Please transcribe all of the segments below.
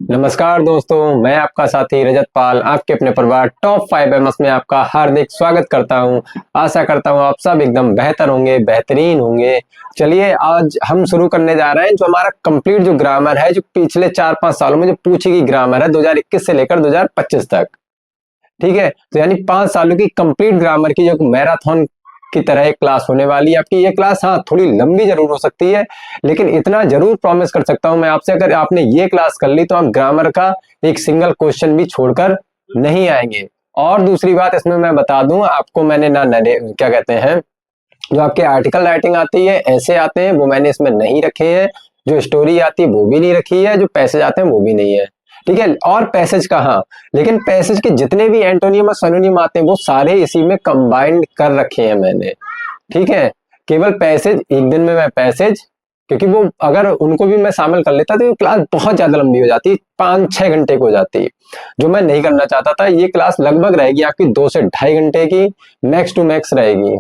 नमस्कार दोस्तों, मैं आपका साथी रजत पाल आपके अपने परिवार टॉप 5 एमएस में आपका हार्दिक स्वागत करता हूं। आशा करता हूं आप सब एकदम बेहतर होंगे, बेहतरीन होंगे। चलिए आज हम शुरू करने जा रहे हैं जो हमारा कंप्लीट जो ग्रामर है, जो पिछले 4-5 सालों में जो पूछी गई ग्रामर है 2021 से लेकर 2025 तक। ठीक है, तो यानी 5 सालों की कंप्लीट ग्रामर की जो मैराथन की तरह एक क्लास होने वाली है आपकी। ये क्लास हाँ थोड़ी लंबी जरूर हो सकती है, लेकिन इतना जरूर प्रॉमिस कर सकता हूं मैं आपसे, अगर आपने ये क्लास कर ली तो आप ग्रामर का एक सिंगल क्वेश्चन भी छोड़कर नहीं आएंगे। और दूसरी बात इसमें मैं बता दूं आपको, मैंने ना क्या कहते हैं, जो आपके आर्टिकल राइटिंग आती है, ऐसे आते हैं, वो मैंने इसमें नहीं रखे हैं। जो स्टोरी आती है वो भी नहीं रखी है, जो पैसेज आते हैं वो भी नहीं है। ठीक है, और पैसेज का हाँ, लेकिन पैसेज के जितने भी एंटोनियम और सिनोनिम आते हैं वो सारे इसी में कंबाइंड कर रखे हैं मैंने। ठीक है, केवल पैसेज एक दिन में मैं पैसेज, क्योंकि वो अगर उनको भी मैं शामिल कर लेता तो ये क्लास बहुत ज्यादा लंबी हो जाती, 5-6 घंटे की हो जाती, जो मैं नहीं करना चाहता था। ये क्लास लगभग रहेगी आपकी 2 से 2.5 घंटे की, मैक्स टू मैक्स रहेगी,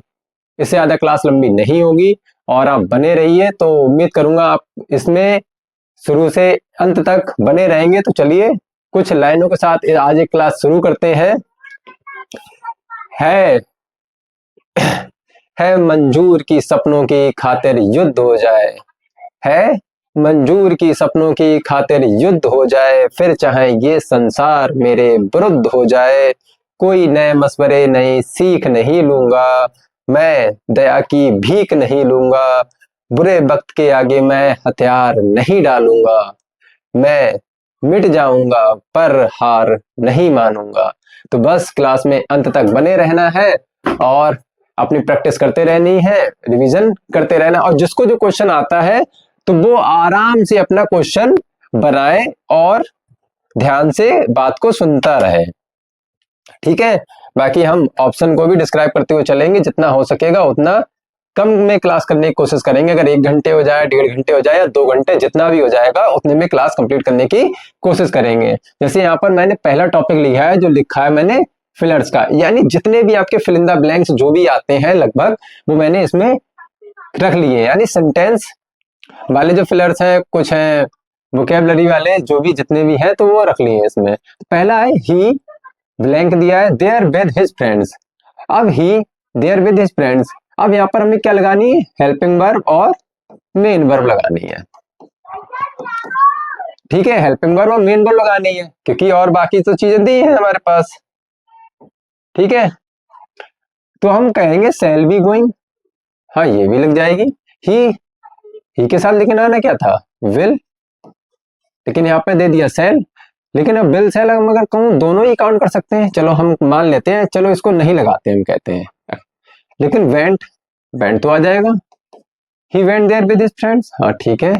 इससे ज्यादा क्लास लंबी नहीं होगी। और आप बने रहिए, तो उम्मीद करूंगा आप इसमें शुरू से अंत तक बने रहेंगे। तो चलिए कुछ लाइनों के साथ आज एक क्लास शुरू करते हैं। है है मंजूर की सपनों की खातिर युद्ध हो जाए, है मंजूर की सपनों की खातिर युद्ध हो जाए, फिर चाहे ये संसार मेरे विरुद्ध हो जाए, कोई नए मशवरे नई सीख नहीं लूंगा, मैं दया की भीख नहीं लूंगा, बुरे वक्त के आगे मैं हथियार नहीं डालूंगा, मैं मिट जाऊंगा पर हार नहीं मानूंगा। तो बस क्लास में अंत तक बने रहना है और अपनी प्रैक्टिस करते रहनी है, रिवीजन करते रहना, और जिसको जो क्वेश्चन आता है तो वो आराम से अपना क्वेश्चन बनाए और ध्यान से बात को सुनता रहे। ठीक है, बाकी हम ऑप्शन को भी डिस्क्राइब करते हुए चलेंगे, जितना हो सकेगा उतना कम में क्लास करने की कोशिश करेंगे। अगर 1 घंटे हो जाए, 1.5 घंटे हो जाए या 2 घंटे, जितना भी हो जाएगा उतने में क्लास कंप्लीट करने की कोशिश करेंगे। जैसे यहाँ पर मैंने पहला टॉपिक लिखा है, जो लिखा है मैंने फिलर्स का, यानी जितने भी आपके फिल इन द ब्लैंक्स जो भी आते हैं लगभग, वो मैंने इसमें रख लिए। यानी सेंटेंस वाले जो फिलर्स हैं, कुछ हैं वोकेबलरी वाले, जो भी जितने भी हैं तो वो रख लिए इसमें। पहला है ही ब्लैंक दिया है देयर विद हिज फ्रेंड्स। अब ही देयर विद हिज फ्रेंड्स, अब यहाँ पर हमें क्या लगानी है, हेल्पिंग वर्ब और मेन वर्ब लगानी है। ठीक है, हेल्पिंग वर्ब और मेन वर्ब लगानी है, क्योंकि और बाकी तो चीजें दी है हमारे पास। ठीक है, तो हम कहेंगे शैल बी गोइंग, हाँ ये भी लग जाएगी। ही के साथ लेकिन आना क्या था, विल, लेकिन यहाँ पे दे दिया शैल। लेकिन अब विल शैल हम अगर कहूँ दोनों ही काउंट कर सकते हैं, चलो हम मान लेते हैं, चलो इसको नहीं लगाते हम कहते हैं, लेकिन वेंट तो आ जाएगा, he went there with his friends, हाँ ठीक है।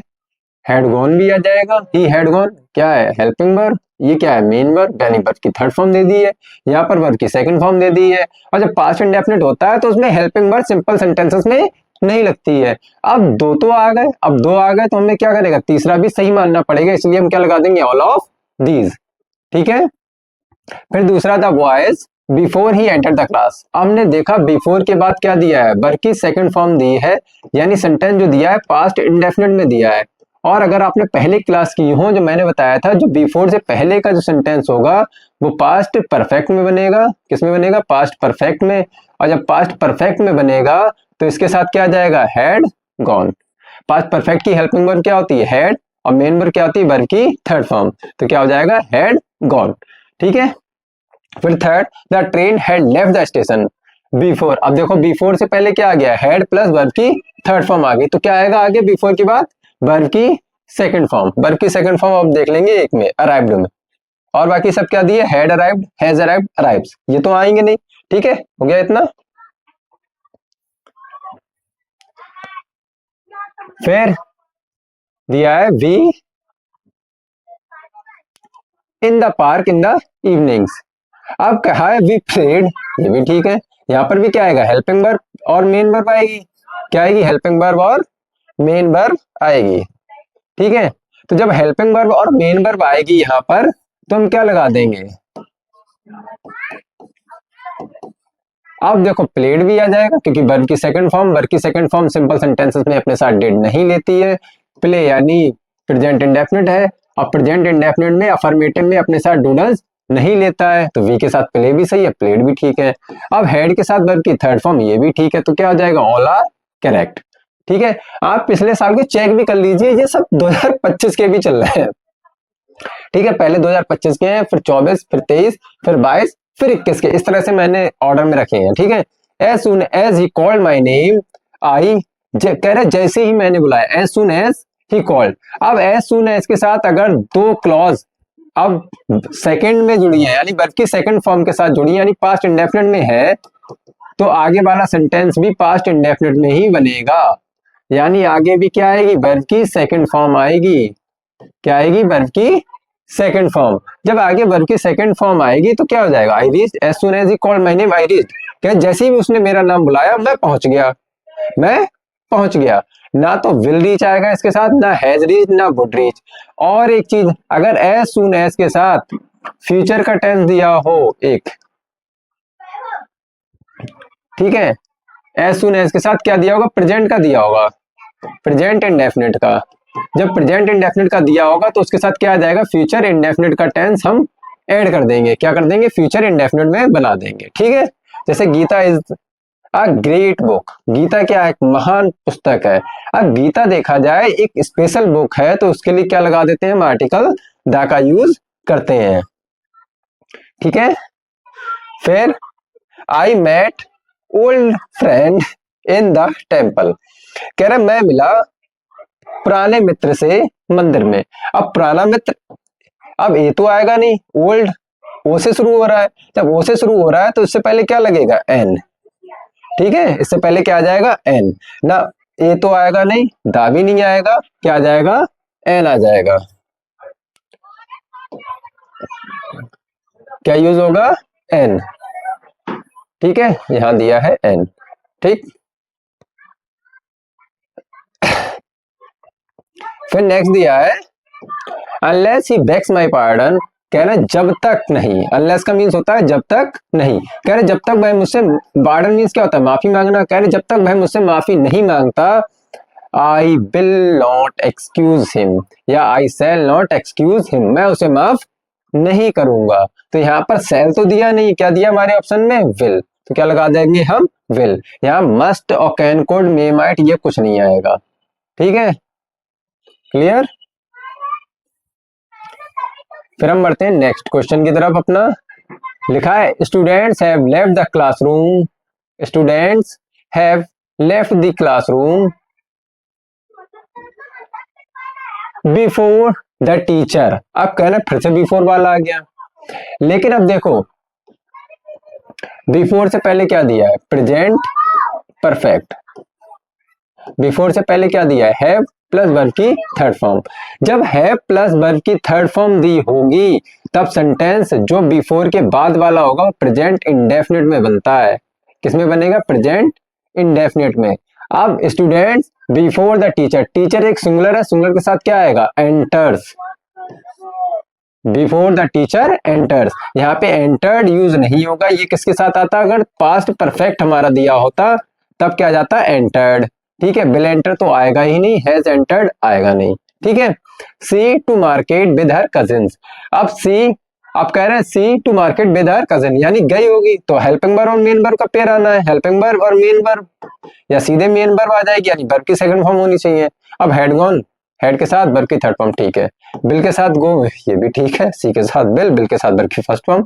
हैड गॉन भी आ जाएगा, ही हैड गॉन क्या है, हेल्पिंग वर्ब, ये क्या है, मेन वर्ब, यानी वर्ब की थर्ड फॉर्म दे दी है, यहाँ पर वर्ब की सेकंड फॉर्म दे दी है। और जब पास्ट इंडेफिनिट होता है तो उसमें हेल्पिंग वर्ब सिंपल सेंटेंसेस में नहीं लगती है। अब 2 तो आ गए, अब 2 आ गए तो हमें क्या करेगा, तीसरा भी सही मानना पड़ेगा, इसलिए हम क्या लगा देंगे, ऑल ऑफ दीज। ठीक है, फिर दूसरा था boys before he enter the class. हमने देखा बिफोर के बाद क्या दिया है, वर्ब की सेकंड फॉर्म दी है, यानी सेंटेंस जो दिया है पास्ट इंडेफिनिट में दिया है। और अगर आपने पहले क्लास की हो, जो मैंने बताया था, जो बिफोर से पहले का जो सेंटेंस होगा वो पास्ट परफेक्ट में बनेगा। किस में बनेगा, पास्ट परफेक्ट में। और जब पास्ट परफेक्ट में बनेगा तो इसके साथ क्या आ जाएगा, हैड गॉन। पास्ट परफेक्ट की हेल्पिंग वर्ब क्या होती है, हैड, और मेन वर्ब क्या होती है, वर्ब की थर्ड फॉर्म, तो क्या हो जाएगा, हैड गॉन। ठीक है, फिर third, the train had left the station before. अब देखो बिफोर से पहले क्या आ गया, हैड प्लस वर्ब की थर्ड फॉर्म आ गई, तो क्या आएगा आगे बिफोर के बाद, वर्ब की सेकंड फॉर्म। वर्ब की सेकंड फॉर्म अब देख लेंगे एक में, अराइव्ड में, और बाकी सब क्या दिए, had arrived, has arrived, arrives, ये तो आएंगे नहीं। ठीक है, हो गया इतना। फिर दिया है we in the park in the evenings. अब कहा है वी प्लेड, ये भी ठीक है। यहाँ पर भी क्या आएगा, हेल्पिंग वर्ब और मेन वर्ब आएगी। क्या आएगी, हेल्पिंग वर्ब और मेन वर्ब आएगी। ठीक है, तो जब हेल्पिंग वर्ब और मेन वर्ब आएगी यहाँ पर, तो हम क्या लगा देंगे, अब देखो प्लेड भी आ जाएगा, क्योंकि वर्ब की सेकंड फॉर्म, वर्ब की सेकंड फॉर्म सिंपल सेंटेंसेस में अपने साथ डिड नहीं लेती है। प्ले यानी प्रेजेंट इंडेफिनिट है, अब प्रेजेंट इंडेफिनिट में अफर्मेटिव में अपने साथ डूडल्स नहीं लेता है, तो वी के साथ प्ले भी सही है, प्लेड भी ठीक है। अब हेड के साथ वर्ब की थर्ड फॉर्म ये भी ठीक है, तो क्या हो जाएगा, ऑल आर करेक्ट। ठीक है, आप पिछले साल के चेक भी कर लीजिए, ये सब 2025 के भी चल रहे हैं। ठीक है, पहले 2025 के हैं, फिर 24, फिर 23, फिर 22, फिर 21 के, इस तरह से मैंने ऑर्डर में रखे हैं। ठीक है, as soon as he called my name, आई कह रहे जैसे ही मैंने बुलाया, as soon as he called. अब एज सुन एज के साथ अगर दो क्लॉज अब सेकंड में जुड़ी है, यानी वर्ब की सेकंड फॉर्म के साथ जुड़ी है, यानी पास्ट इंडेफिनिट में है, तो आगे वाला सेंटेंस भी पास्ट इंडेफिनिट में ही बनेगा। यानी आगे भी क्या आएगी, वर्ब की सेकंड फॉर्म आएगी। क्या आएगी, वर्ब की सेकंड फॉर्म। जब आगे वर्ब की सेकंड फॉर्म आएगी तो क्या हो जाएगा, I reached as soon as he called my name, I reached. क्या जैसे ही उसने मेरा नाम बुलाया मैं पहुंच गया, मैं पहुंच गया। ना तो विल रीच आएगा इसके साथ, ना हैज रीच, ना वुड रीच। और एक चीज, अगर एज सून एज के साथ फ्यूचर का टेंस दिया हो एक, ठीक है, एज सून एज के साथ क्या दिया होगा, प्रेजेंट का दिया होगा, प्रेजेंट इंडेफिनिट का। जब प्रेजेंट इंडेफिनिट का दिया होगा तो उसके साथ क्या आ जाएगा, फ्यूचर इंडेफिनिट का टेंस हम ऐड कर देंगे। क्या कर देंगे, फ्यूचर इंडेफिनिट में बना देंगे। ठीक है, जैसे Gita is a great book, Gita क्या एक महान पुस्तक है। अब गीता देखा जाए एक स्पेशल बुक है, तो उसके लिए क्या लगा देते हैं, हम आर्टिकल द का यूज करते हैं। ठीक है, फिर I met old friend in the temple, कह रहा मैं मिला पुराने मित्र से मंदिर में। अब पुराना मित्र, अब ए तो आएगा नहीं, ओल्ड ओ से शुरू हो रहा है, जब ओ से शुरू हो रहा है तो इससे पहले क्या लगेगा, एन। ठीक है, इससे पहले क्या आ जाएगा, एन ना, ए तो आएगा नहीं, दा भी नहीं आएगा, क्या आ जाएगा, एन आ जाएगा। क्या यूज होगा, एन। ठीक है, यहां दिया है एन। ठीक, फिर नेक्स्ट दिया है unless he bags my pardon, कह रहे जब तक नहीं, अनलेस का मीन्स होता है जब तक नहीं। कह रहे जब तक भाई मुझसे, पार्डन मीन्स क्या होता है, माफी मांगना। कह रहे जब तक भाई मुझसे माफी नहीं मांगता, आई विल नॉट एक्सक्यूज हिम, या आई शैल नॉट एक्सक्यूज हिम, मैं उसे माफ नहीं करूंगा। तो यहाँ पर सेल तो दिया नहीं, क्या दिया हमारे ऑप्शन में, विल, तो क्या लगा देंगे हम, विल। यहाँ मस्ट और कैन कोड मे माइट ये कुछ नहीं आएगा। ठीक है, क्लियर। फिर हम बढ़ते हैं नेक्स्ट क्वेश्चन की तरफ अपना। लिखा है students have left the classroom, students have left the classroom before the teacher. अब कहना फिर से बिफोर वाला आ गया, लेकिन अब देखो बिफोर से पहले क्या दिया है, प्रेजेंट परफेक्ट। बिफोर से पहले क्या दिया है, हैव प्लस वर्ब की थर्ड फॉर्म। जब हैव प्लस वर्ब की थर्ड फॉर्म दी होगी तब सेंटेंस जो बिफोर के बाद वाला होगा प्रेजेंट इंडेफिनिट में बनता है। किसमें बनेगा, प्रेजेंट इंडेफिनिट में। अब students before the teacher, teacher एक सिंगुलर है, सिंगुलर के साथ क्या आएगा, enters. Before the teacher enters, यहाँ पे एंटर्ड यूज नहीं होगा, ये किसके साथ आता, अगर पास्ट परफेक्ट हमारा दिया होता तब क्या जाता, एंटर्ड। ठीक है, विल एंटर तो आएगा ही नहीं, हैज एंटर्ड आएगा नहीं। ठीक है, she to market with her cousins. अब सी, आप कह रहे हैं she to market with her cousin, यानी गई होगी, तो हेल्पिंग वर्ब और मेन वर्ब का पेयर आना है, हेल्पिंग वर्ब और मेन वर्ब, या सीधे मेन वर्ब आ जाएगी, यानी वर्ब की सेकंड फॉर्म होनी चाहिए। अब हेड गॉन, हेड के साथ वर्ब की थर्ड फॉर्म, ठीक है। बिल के साथ गो, ये भी ठीक है। सी के साथ बिल, बिल के साथ वर्ब की फर्स्ट फॉर्म।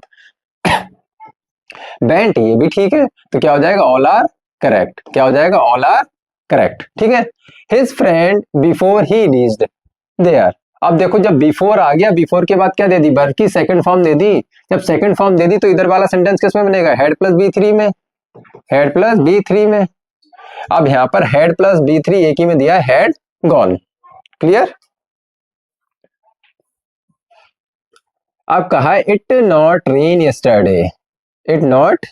बेंट, ये भी ठीक है। तो क्या हो जाएगा, ऑल आर करेक्ट। क्या हो जाएगा, ऑल आर करेक्ट। ठीक है, his friend before he reached there. अब देखो जब बिफोर आ गया, बिफोर के बाद क्या दे दी, वर्ब की सेकंड फॉर्म दे दी। जब सेकंड फॉर्म दे दी तो इधर वाला सेंटेंस किसमें बनेगा, हेड प्लस बी थ्री में, हेड प्लस बी थ्री में। अब यहां पर हेड प्लस बी थ्री एक ही में दिया है, हेड गॉन। क्लियर। अब कहा है it not rain yesterday, it not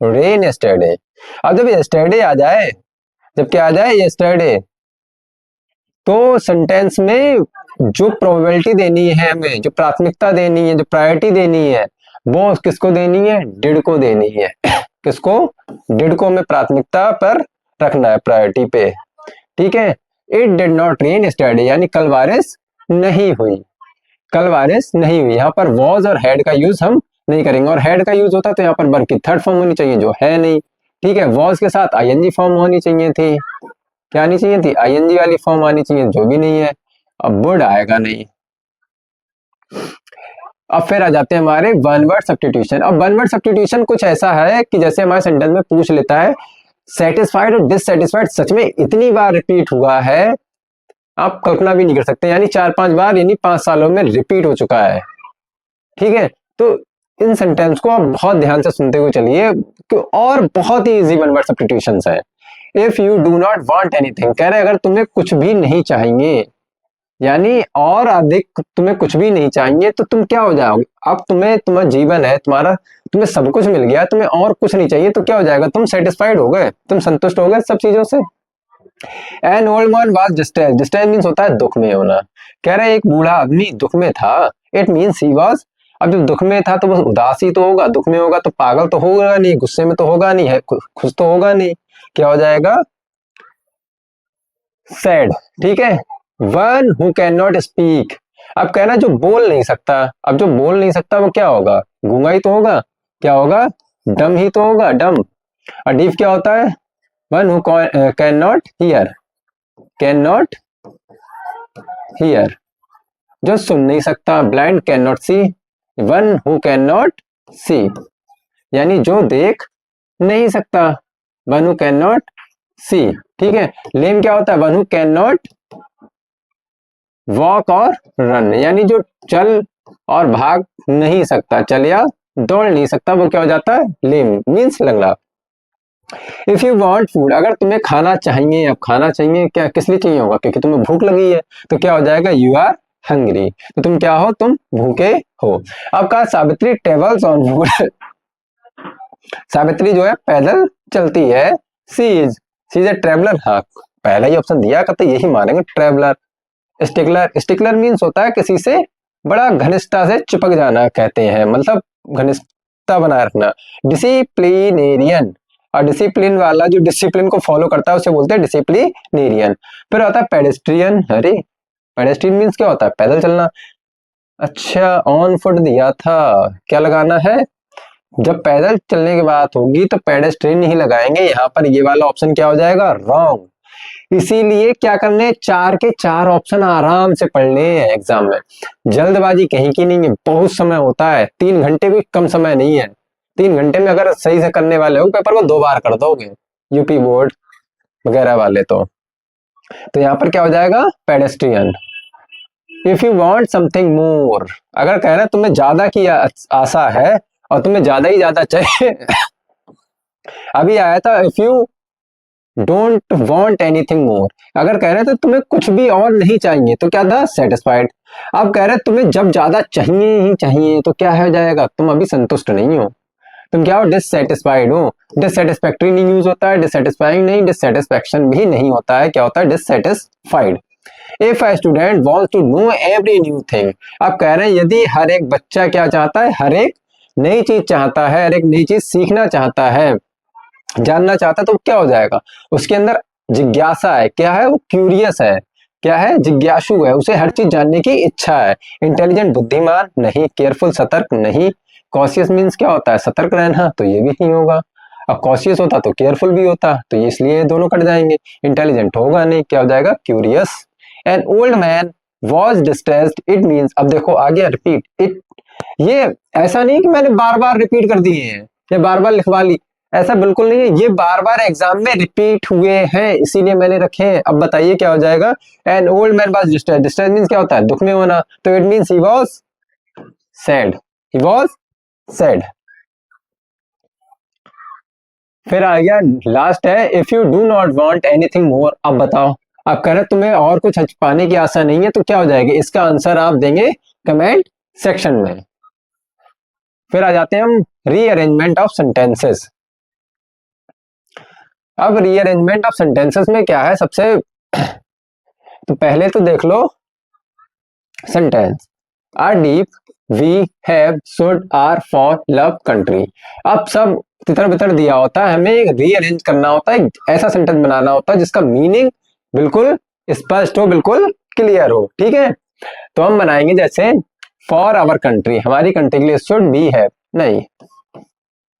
rain yesterday. अब जब यस्टरडे आ जाए, जब क्या आ जाए, यस्टरडे, तो सेंटेंस में जो प्रोबेबिलिटी देनी है हमें, जो प्राथमिकता देनी है, जो प्रायोरिटी देनी है, वो किसको देनी है, डिड को देनी है। किसको, डिड को हमें प्राथमिकता पर रखना है, प्रायोरिटी पे। ठीक है, it did not rain yesterday, यानी कल बारिश नहीं हुई। कल बारिश नहीं हुई। यहाँ पर वॉज और हैड का यूज हम नहीं करेंगे, और हैड का यूज होता तो यहाँ पर वर्ब की थर्ड फॉर्म होनी चाहिए जो है नहीं। ठीक है, वॉज के साथ आईएनजी फॉर्म होनी चाहिए थी, क्या आनी चाहिए थी, आईएनजी वाली फॉर्म आनी चाहिए, जो भी नहीं है। अब वुड आएगा नहीं। अब फिर आ जाते हैं हमारे वन वर्ड सब्स्टिट्यूशन। अब वन वर्ड सब्स्टिट्यूशन कुछ ऐसा है कि जैसे हमारे सेंटेंस में पूछ लेता है सेटिस्फाइड और डिससेटिस्फाइड सच में इतनी बार रिपीट हुआ है आप कल्पना भी नहीं कर सकते, यानी 4-5 बार, यानी 5 सालों में रिपीट हो चुका है। ठीक है, तो इन सेंटेंस को आप बहुत ध्यान से सुनते हुए चलिए, और बहुत ही इजी वन वर्ड सब्स्टिट्यूशंस है। If you do not want anything, कह रहे अगर तुम्हें कुछ भी नहीं चाहिए, यानी और अधिक तुम्हें कुछ भी नहीं चाहिए तो तुम क्या हो जाओगे। अब तुम्हारा जीवन है, तुम्हें सब कुछ मिल गया, तुम्हें और कुछ नहीं चाहिए तो क्या हो जाएगा, तुम सेटिस्फाइड हो गए, तुम संतुष्ट हो गए सब चीजों से। An old man was distressed, distress means होता है दुख में होना। कह रहे एक बूढ़ा आदमी दुख में था, इट मीन्स ही वाज, अब जब दुख में था तो बस उदासी तो होगा, दुख में होगा तो पागल तो होगा नहीं, गुस्से में तो होगा नहीं, है खुश तो होगा नहीं, क्या हो जाएगा, सैड। ठीक है, one who can not speak, अब कहना जो बोल नहीं सकता, अब जो बोल नहीं सकता वो क्या होगा, गूंगा ही तो होगा, क्या होगा, डम ही तो होगा, डम। और डीफ क्या होता है, one who can not hear, can not hear, जो सुन नहीं सकता, blind can not see, one who can not see, यानी जो देख नहीं सकता, one who can not see. ठीक है, लेम क्या होता है, one who can not walk और रन, यानी जो चल और भाग नहीं सकता, चल या दौड़ नहीं सकता, वो क्या हो जाता है, लेम मीन्स लंगड़ा। इफ यू वांट फूड, अगर तुम्हें खाना चाहिए, अब खाना चाहिए क्या किस लिए चाहिए होगा, क्योंकि तुम्हें भूख लगी है, तो क्या हो जाएगा, यू आर हंग्री, तो तुम क्या हो, तुम भूखे हो। अब कहा Savitri travels on food, Savitri जो है पैदल चलती है, सी इज ए ट्रेवलर, हाँ पहला ही ऑप्शन दिया कहते यही मानेंगे, ट्रेवलर। स्टिकलर, स्टिकलर मीन्स होता है किसी से बड़ा घनिष्ठता से चिपक जाना कहते हैं, मतलब घनिष्ठता बनाए रखना। डिसिप्लिनेरियन, और डिसिप्लिन वाला जो डिसिप्लिन को फॉलो करता है उसे बोलते हैं डिसिप्लिनेरियन। फिर आता है पेडेस्ट्रियन, अरे पेडेस्ट्रियन मीन्स क्या होता है, पैदल चलना। अच्छा ऑन फुट दिया था, क्या लगाना है, जब पैदल चलने की बात होगी तो पेडेस्ट्रियन ही लगाएंगे, यहाँ पर ये वाला ऑप्शन क्या हो जाएगा, रॉन्ग। इसीलिए क्या करने, 4 के 4 ऑप्शन आराम से पढ़ने हैं एग्जाम में, जल्दबाजी कहीं की नहीं है, बहुत समय होता है, 3 घंटे भी कम समय नहीं है, 3 घंटे में अगर सही से करने वाले हो पेपर को 2 बार कर दोगे, यूपी बोर्ड वगैरह वाले तो यहाँ पर क्या हो जाएगा, pedestrian. If you want something more, अगर कह रहे तुम्हें ज्यादा की आशा है और तुम्हें ज्यादा ही ज्यादा चाहिए अभी आया था if you don't want anything more, अगर कह रहे थे तुम्हें कुछ भी और नहीं चाहिए तो क्या था, सेटिस्फाइड। अब कह रहे तुम्हें जब ज्यादा चाहिए ही चाहिए तो क्या हो जाएगा, तुम अभी संतुष्ट नहीं हो, तुम क्या हो, डिससेटिस्फाइड हो। डिससेटिस्फैक्टरी नहीं यूज होता है, डिससेटिस्फाइंग नहीं, डिससेटिस्फैक्शन भी नहीं होता है, क्या होता है, dissatisfied. If a student wants to know every new thing, अब कह रहे हैं यदि हर एक बच्चा क्या चाहता है, हर एक नई चीज चाहता है, हर एक नई चीज सीखना चाहता है, जानना चाहता है, तो क्या हो जाएगा, उसके अंदर जिज्ञासा है, क्या है, वो क्यूरियस है, क्या है, जिज्ञासु है, उसे हर चीज जानने की इच्छा है। इंटेलिजेंट बुद्धिमान नहीं, केयरफुल सतर्क नहीं, कॉशियस मीन्स क्या होता है, सतर्क रहना, तो ये भी नहीं होगा। अब कॉशियस होता तो केयरफुल भी होता, तो ये इसलिए दोनों कट जाएंगे, इंटेलिजेंट होगा नहीं, क्या हो जाएगा, curious. An old man was distressed, it means, अब देखो आ गया रिपीट, इट, ये ऐसा नहीं कि मैंने बार बार रिपीट कर दिए हैं या बार बार लिखवा ली, ऐसा बिल्कुल नहीं है, ये बार बार एग्जाम में रिपीट हुए हैं इसीलिए मैंने रखे हैं। अब बताइए क्या हो जाएगा, an old man was distressed, distressed means क्या होता है, दुख में होना, तो it means he was sad, he was sad. फिर आ गया लास्ट है, if you do not want anything more, अब बताओ, अब कह रहे तुम्हें और कुछ पाने की आशा नहीं है तो क्या हो जाएगा, इसका आंसर आप देंगे कमेंट सेक्शन में। फिर आ जाते हैं हम रीअरेंजमेंट ऑफ सेंटेंसेस। अब रीअरेंजमेंट ऑफ सेंटेंसेस में क्या है, सबसे तो पहले तो देख लो sentence, are deep, we have, should, are, for, love, country. अब सब तितर बितर दिया होता है, हमें रीअरेंज करना होता है, ऐसा सेंटेंस बनाना होता है जिसका मीनिंग बिल्कुल स्पष्ट हो, बिल्कुल क्लियर हो। ठीक है, तो हम बनाएंगे जैसे फॉर आवर कंट्री, हमारी कंट्री के लिए, शुड बी हैव, नहीं,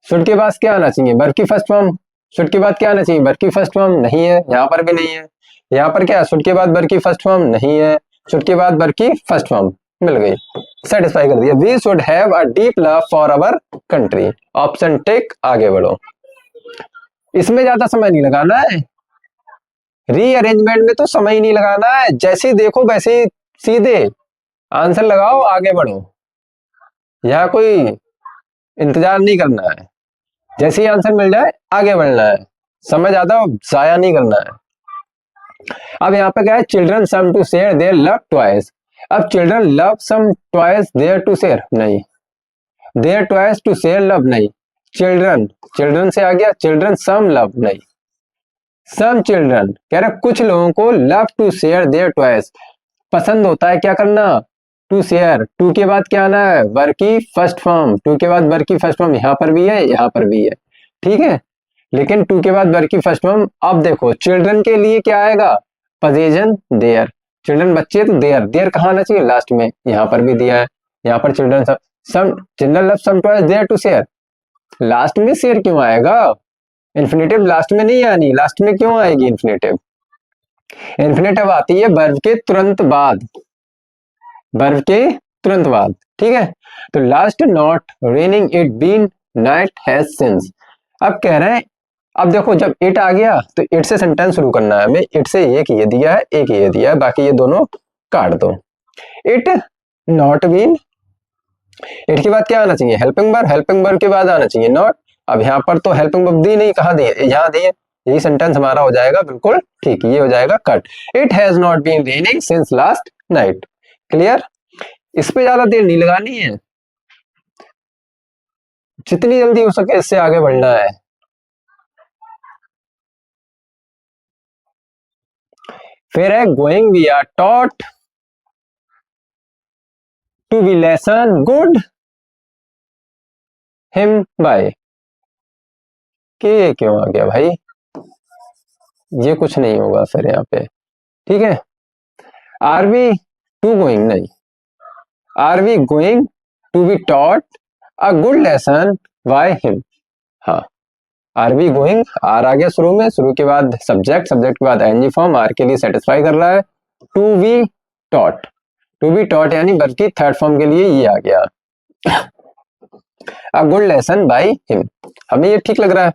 शुड के बाद क्या आना चाहिए, वर्ब की फर्स्ट फॉर्म, शुड के बाद क्या आना चाहिए, वर्ब की फर्स्ट फॉर्म, नहीं है, यहाँ पर भी नहीं है, यहाँ पर क्या, शुड के बाद वर्ब की फर्स्ट फॉर्म नहीं है, शुड के बाद वर्ब की फर्स्ट फॉर्म मिल गई, सेटिस्फाई कर दिया। We should have a deep love for our country, option tick, आगे बढ़ो। इसमें ज्यादा समय नहीं लगाना है, रीअरेंजमेंट में तो समय ही नहीं लगाना है, जैसे ही देखो वैसे ही सीधे आंसर लगाओ, आगे बढ़ो, यहाँ कोई इंतजार नहीं करना है, जैसे ही आंसर मिल जाए आगे बढ़ना है, समय ज्यादा जाया नहीं करना है। अब यहाँ पे क्या है, children some to share their love twice, अब children love some twice their to share, नहीं, their twice to share love, नहीं, चिल्ड्रन, चिल्ड्रन से आ गया, चिल्ड्रन सम लव, नहीं, सम चिल्ड्रन कह रहे कुछ लोगों को love to share their twice, पसंद होता है क्या करना, टू शेयर, टू के बाद क्या आना है, वर्ब की फर्स्ट फॉर्म, टू के बाद वर्ब की फर्स्ट फॉर्म यहाँ पर भी है, यहाँ पर भी है, ठीक है, लेकिन टू के बाद वर्ब की फर्स्ट फॉर्म। अब देखो चिल्ड्रन के लिए क्या आएगा, पोजेशन देयर, चिल्ड्रन बच्चे, तो देयर, देयर कहाँ आना चाहिए, लास्ट में, यहाँ पर भी दिया है, यहाँ पर children some children love some twice their to share, last में शेयर क्यों आएगा, इन्फिनेटिव लास्ट में नहीं आनी, लास्ट में क्यों आएगी इन्फिनेटिव, इन्फिनेटिव आती है वर्ब के तुरंत बाद, वर्ब के तुरंत बाद, ठीक है, तो last not raining it been night has since, अब कह रहे हैं, अब देखो जब इट आ गया तो इट से सेंटेंस शुरू करना है हमें, इट से एक ये दिया है, एक ये दिया है, बाकी ये दोनों काट दो, इट नॉट बीन, इट के बाद क्या आना चाहिए, हेल्पिंग वर्ब, हेल्पिंग वर्ब के बाद आना चाहिए नॉट, अब यहाँ पर तो हेल्पिंग वर्ब दी नहीं, कहाँ दिए, यहाँ दिए, यही सेंटेंस हमारा हो जाएगा बिल्कुल ठीक, ये हो जाएगा cut, it has not been raining since last night, clear, इस पे ज्यादा देर नहीं लगानी है, जितनी जल्दी हो सके इससे आगे बढ़ना है। फिर है going we are taught to be lesson good him by, के क्यों आ गया भाई, ये कुछ नहीं होगा फिर यहाँ पे, ठीक है, आर वी टू गोइंग, नहीं, are we going to be taught a good lesson by him, हाँ, आर वी गोइंग, आर आ गया शुरू में, शुरू के बाद सब्जेक्ट, सब्जेक्ट के बाद एनजी फॉर्म, आर के लिए सेटिस्फाई कर रहा है, to be taught, to be taught यानी वर्ब की थर्ड फॉर्म के लिए ये आ गया, a good lesson by him, हमें ये ठीक लग रहा है,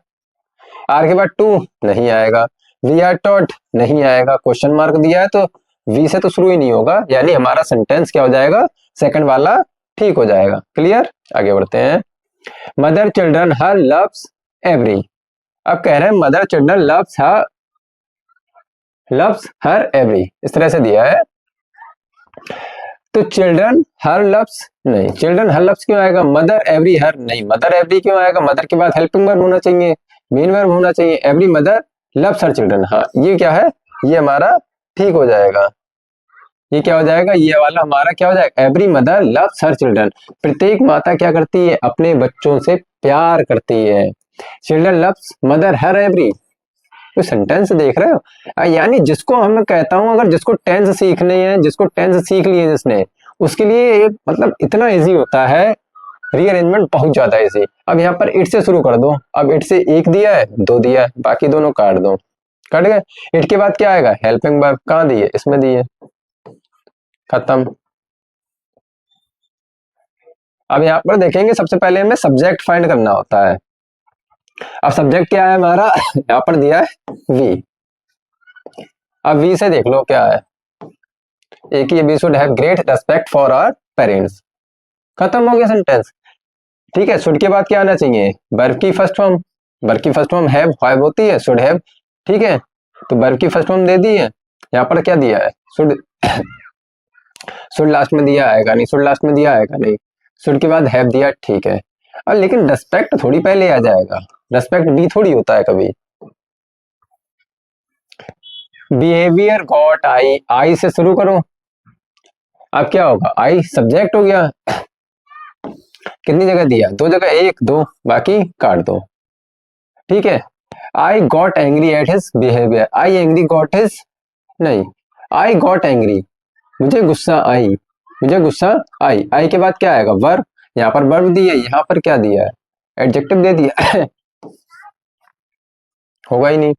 आर के बाद टू नहीं आएगा, वी आर टॉट नहीं आएगा, क्वेश्चन मार्क दिया है तो वी से तो शुरू ही नहीं होगा, यानी हमारा सेंटेंस क्या हो जाएगा, सेकंड वाला ठीक हो जाएगा, क्लियर, आगे बढ़ते हैं। मदर चिल्ड्रन हर लव्स एवरी, अब कह रहे हैं mother children loves her every, इस तरह से दिया है, तो चिल्ड्रन हर लव्स, नहीं, चिल्ड्रन हर लव्स क्यों आएगा, मदर एवरी हर, नहीं, मदर एवरी क्यों आएगा, मदर के बाद हेल्पिंग वर्ब होना चाहिए, मेन वर्ब होना चाहिए, every mother loves her children, हाँ ये क्या है, ये हमारा ठीक हो जाएगा, ये क्या हो जाएगा, ये वाला हमारा क्या हो जाएगा, every mother loves her children, प्रत्येक माता क्या करती है, अपने बच्चों से प्यार करती है, चिल्ड्रन लव्स मदर हर एवरी, तो सेंटेंस देख रहे हो, यानी जिसको हम कहता हूं, अगर जिसको टेंस सीखने हैं, जिसको टेंस सीख लिए जिसने, उसके लिए मतलब इतना इजी होता है, रीअरेंजमेंट बहुत ज्यादा इजी। अब यहाँ पर इट से शुरू कर दो, अब इट से एक दिया है, दो दिया है, बाकी दोनों काट दो, कट गए, इट के बाद क्या आएगा, हेल्पिंग वर्ब, कहाँ दिए, इसमें दिए, खत्म। अब यहाँ पर देखेंगे सबसे पहले हमें सब्जेक्ट फाइंड करना होता है, अब सब्जेक्ट क्या है हमारा, यहाँ पर दिया है वी, अब वी से देख लो क्या है, एक ही, we should have great respect for our parents, खत्म हो गया सेंटेंस, ठीक है, शुड के बाद क्या आना चाहिए, वर्ब की फर्स्ट फॉर्म, वर्ब की फर्स्ट फॉर्म हैव होती है, शुड हैव, ठीक है, तो वर्ब की फर्स्ट फॉर्म दे दी है, यहाँ पर क्या दिया है, शुड, शुड लास्ट में दिया आएगा नहीं, शुड लास्ट में दिया आएगा नहीं, शुड के बाद हैव दिया, ठीक है, और लेकिन रेस्पेक्ट थोड़ी पहले आ जाएगा, रेस्पेक्ट बी थोड़ी होता है कभी, बिहेवियर गॉट आई, आई से शुरू करो, अब क्या होगा, आई सब्जेक्ट हो गया, कितनी जगह दिया, दो जगह, एक दो, बाकी काट दो, ठीक है, I got angry at his behaviour, I angry got his, नहीं, आई गॉट एंग्री, मुझे गुस्सा आई, मुझे गुस्सा आई। आई के बाद क्या आएगा? वर्ब। यहाँ पर वर्ब दिया है, यहाँ पर क्या दिया है? एडजेक्टिव दे दिया। होगा ही नहीं।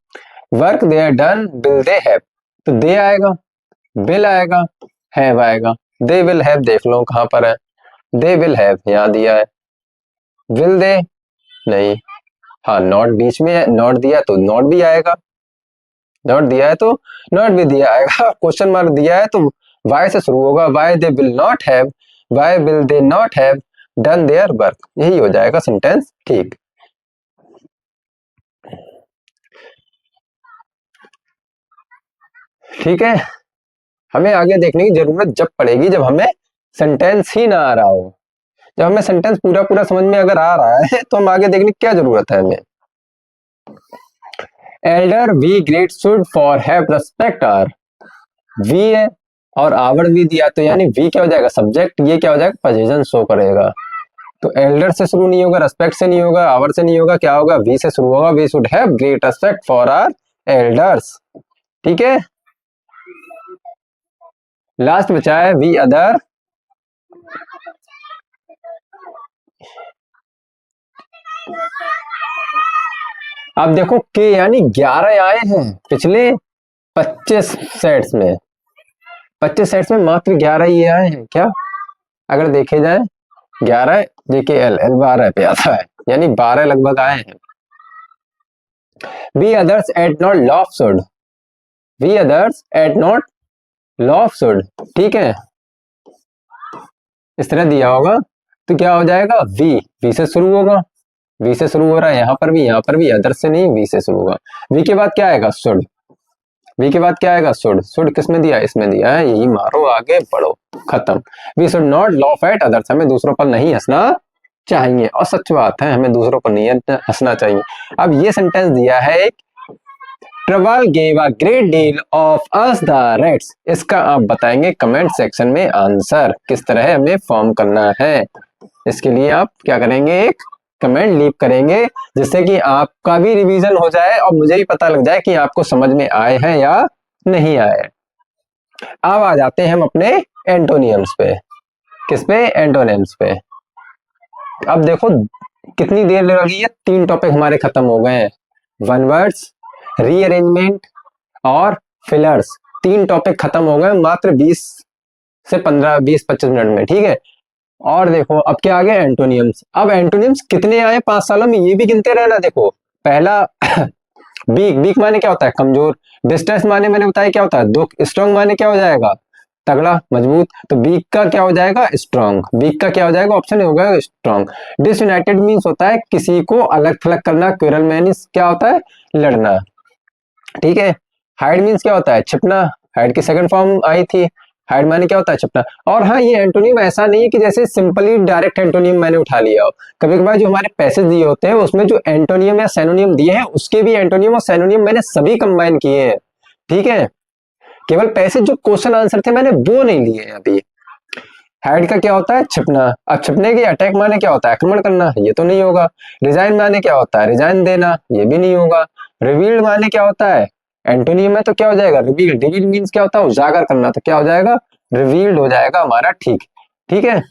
Work they are done, will they have, तो दे आएगा, विल आएगा, हैव आएगा। दे विल हैव देख लो कहाँ पर है, दे विल हैव यहाँ दिया है। विल दे नहीं, हाँ नॉट बीच में है, नॉट दिया तो नॉट भी आएगा, नॉट दिया है तो नॉट भी दिया आएगा। क्वेश्चन मार्क दिया है तो वाई से शुरू होगा, why they will not have, why will they not have done their work, यही हो जाएगा सेंटेंस ठीक। ठीक है, हमें आगे देखने की जरूरत जब पड़ेगी जब हमें सेंटेंस ही ना आ रहा हो। जब हमें सेंटेंस पूरा पूरा समझ में अगर आ रहा है तो हम आगे देखने की क्या जरूरत है हमें। Elder we great should for have respect are, we है और आवर भी दिया तो यानी वी क्या हो जाएगा? सब्जेक्ट। ये क्या हो जाएगा? पोजीशन शो करेगा। तो एल्डर से शुरू नहीं होगा, रेस्पेक्ट से नहीं होगा, आवर से नहीं होगा, क्या होगा? वी से शुरू होगा। We should have great respect for our elders. ठीक है, लास्ट बचा है वी अदर। अब देखो के यानी 11 आए हैं पिछले 25 सेट्स में, 25 सेट्स में मात्र 11 ही आए हैं क्या? अगर देखे जाए 11 जेके एल एल 12 पे आता है, यानी 12 लगभग आए हैं। We others at not laugh should, we others at not laugh should, ठीक है, इस तरह दिया होगा तो क्या हो जाएगा? वी, वी से शुरू होगा, वी से शुरू हो रहा है, यहाँ पर भी अदर्स से नहीं, वी से शुरू होगा। वी के बाद क्या आएगा? शुड, वी के बाद क्या आएगा? शुड, शुड किस में दिया? इसमें दिया है, यही मारो आगे बढ़ो, खत्म। We should not laugh at others, हमें दूसरों पर नहीं हंसना चाहिए, और सच बात है हमें दूसरों पर नहीं हंसना चाहिए। अब ये सेंटेंस दिया है एक, trouble gave a great deal of us the rates, इसका आप बताएंगे कमेंट सेक्शन में आंसर, किस तरह हमें फॉर्म करना है। इसके लिए आप क्या करेंगे? एक कमेंट लीव करेंगे, जिससे कि आपका भी रिवीजन हो जाए और मुझे भी पता लग जाए कि आपको समझ में आए हैं या नहीं आए। अब आ जाते हैं हम अपने एंटोनियम्स पे। किस पे? एंटोनियम्स पे। अब देखो कितनी देर लगी है, 3 टॉपिक हमारे खत्म हो गए हैं, वन वर्ड्स, रीअरेंजमेंट और फिलर्स। 3 टॉपिक खत्म हो गए मात्र 20 से 15 20-25 मिनट में, ठीक है। और देखो अब क्या आ गया? एंटोनियम्स। अब एंटोनियम्स कितने आए 5 सालों में, ये भी गिनते रहना। देखो पहला वीक, वीक माने क्या होता है? कमजोर। डिस्ट्रेस माने मैंने बताया क्या होता है? दुख। स्ट्रॉन्ग माने क्या हो जाएगा? तगड़ा, मजबूत। तो वीक का क्या हो जाएगा? स्ट्रॉन्ग। वीक का क्या हो जाएगा? ऑप्शन होगा स्ट्रॉन्ग। डिसयूनाइटेड मीन्स होता है किसी को अलग थलग करना। क्विरल मीन्स क्या होता है? लड़ना, ठीक है। हाइड मीन्स क्या होता है? छिपना। हाइड की सेकंड फॉर्म आई थी, हाइड माने क्या होता है? छिपना। और हाँ, ये एंटोनियम ऐसा नहीं है कि जैसे सिंपली डायरेक्ट एंटोनियम मैंने उठा लिया हो। कभी कभार जो हमारे पैसेज दिए होते हैं उसमें जो एंटोनियम या सैनोनियम दिए हैं, उसके भी एंटोनियम और सैनोनियम मैंने सभी कंबाइन किए हैं, ठीक है। केवल पैसेज जो क्वेश्चन आंसर थे मैंने वो नहीं लिए हैं अभी। हाइड का क्या होता है? छिपना। अब छिपने की अटैक माने क्या होता है? आक्रमण करना, ये तो नहीं होगा। रिजाइन माने क्या होता है? रिजाइन देना, ये भी नहीं होगा। रिवील्ड माने क्या होता है? एंटोनियम में तो क्या हो जाएगा? रिवील्ड। रिवील्ड मीन्स क्या होता है? उजागर करना, तो क्या हो जाएगा? रिवील्ड हो जाएगा हमारा, ठीक, ठीक है।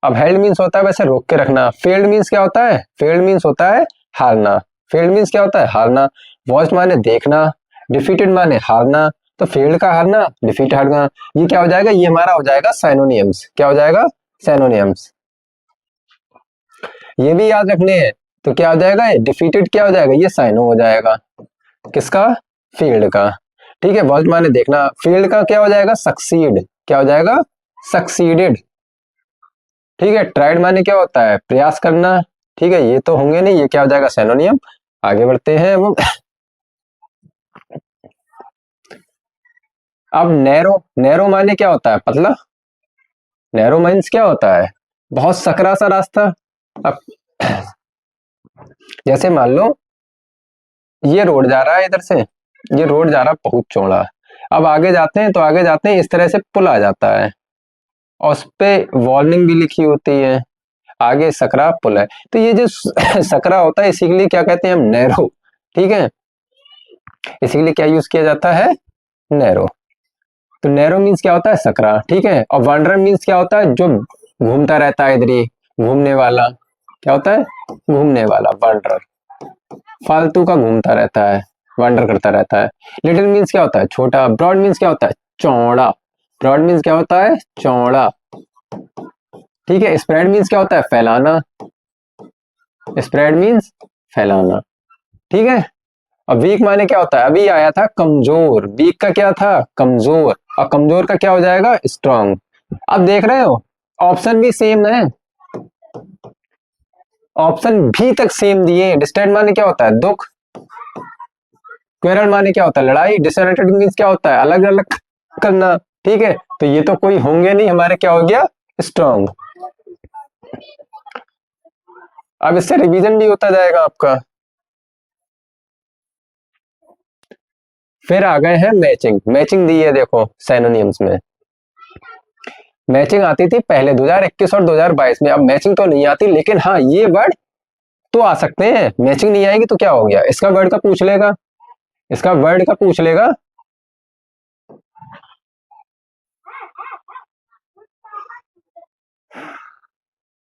अब हेल्ड मीन्स होता है वैसे रोक के रखना। फेल्ड मीन्स क्या होता है? फेल्ड मीन्स होता है हारना। फेल्ड मीन्स क्या होता है? हारना। वॉच माने देखना। डिफीटेड माने हारना। तो फेल्ड का हारना, डिफीट हारना, ये क्या हो जाएगा? ये हमारा हो जाएगा साइनोनियम्स। क्या हो जाएगा? साइनोनियम्स। ये भी याद रखने हैं। तो क्या हो जाएगा? डिफीटेड क्या हो जाएगा? ये साइनो हो जाएगा। किसका? फील्ड का, ठीक है। वॉच माने देखना। फील्ड का क्या हो जाएगा? सक्सीड। क्या हो जाएगा? सक्सीडेड, ठीक है। ट्राइड माने क्या होता है? प्रयास करना, ठीक है। ये तो होंगे नहीं, ये क्या हो जाएगा? सिनोनियम। आगे बढ़ते हैं वो। अब नैरो, नैरो माने क्या होता है? पतला। नैरो मीन्स क्या होता है? बहुत सकरा सा रास्ता। अब जैसे मान लो ये रोड जा रहा है इधर से, ये रोड जा रहा है बहुत चौड़ा। अब आगे जाते हैं तो आगे जाते हैं इस तरह से पुल आ जाता है और उस पे वार्निंग भी लिखी होती है, आगे सकरा पुल है। तो ये जो सकरा होता है इसी के लिए क्या कहते हैं हम? नैरो, ठीक है। इसी के लिए क्या यूज किया जाता है? नैरो। तो नैरो मीन्स क्या होता है, सकरा, ठीक है। और वांडरर मीन्स क्या होता है, जो घूमता रहता है इधर ही, घूमने वाला, क्या होता है, घूमने वाला, वांडरर, फालतू का घूमता रहता है, वांडर करता रहता है। लिटिल मीन्स क्या होता है, छोटा। ब्रॉड मीन्स क्या होता है, चौड़ा, ब्रॉड मीन्स क्या होता है, चौड़ा, ठीक है। स्प्रेड मीन्स क्या होता है, फैलाना, स्प्रेड मीन्स फैलाना, ठीक है। अब वीक माने क्या होता है, अभी आया था कमजोर, वीक का क्या था, कमजोर, और कमजोर का क्या हो जाएगा, स्ट्रांग। अब देख रहे हो ऑप्शन भी सेम है, ऑप्शन भी तक सेम दिए। डिस्टेंट माने क्या होता है, दुख, क्वेरल माने क्या होता है, लड़ाई, डिसऑर्डर्ड मींस क्या होता है, अलग अलग करना, ठीक है। तो ये तो कोई होंगे नहीं हमारे, क्या हो गया, स्ट्रांग। अब इससे रिवीजन भी होता जाएगा आपका। फिर आ गए हैं मैचिंग, मैचिंग दी है देखो सिनोनिम्स में। मैचिंग आती थी पहले 2021 और 2022 में, अब मैचिंग तो नहीं आती, लेकिन हाँ ये वर्ड तो आ सकते हैं। मैचिंग नहीं आएगी तो क्या हो गया, इसका वर्ड का पूछ लेगा, इसका वर्ड का पूछ लेगा।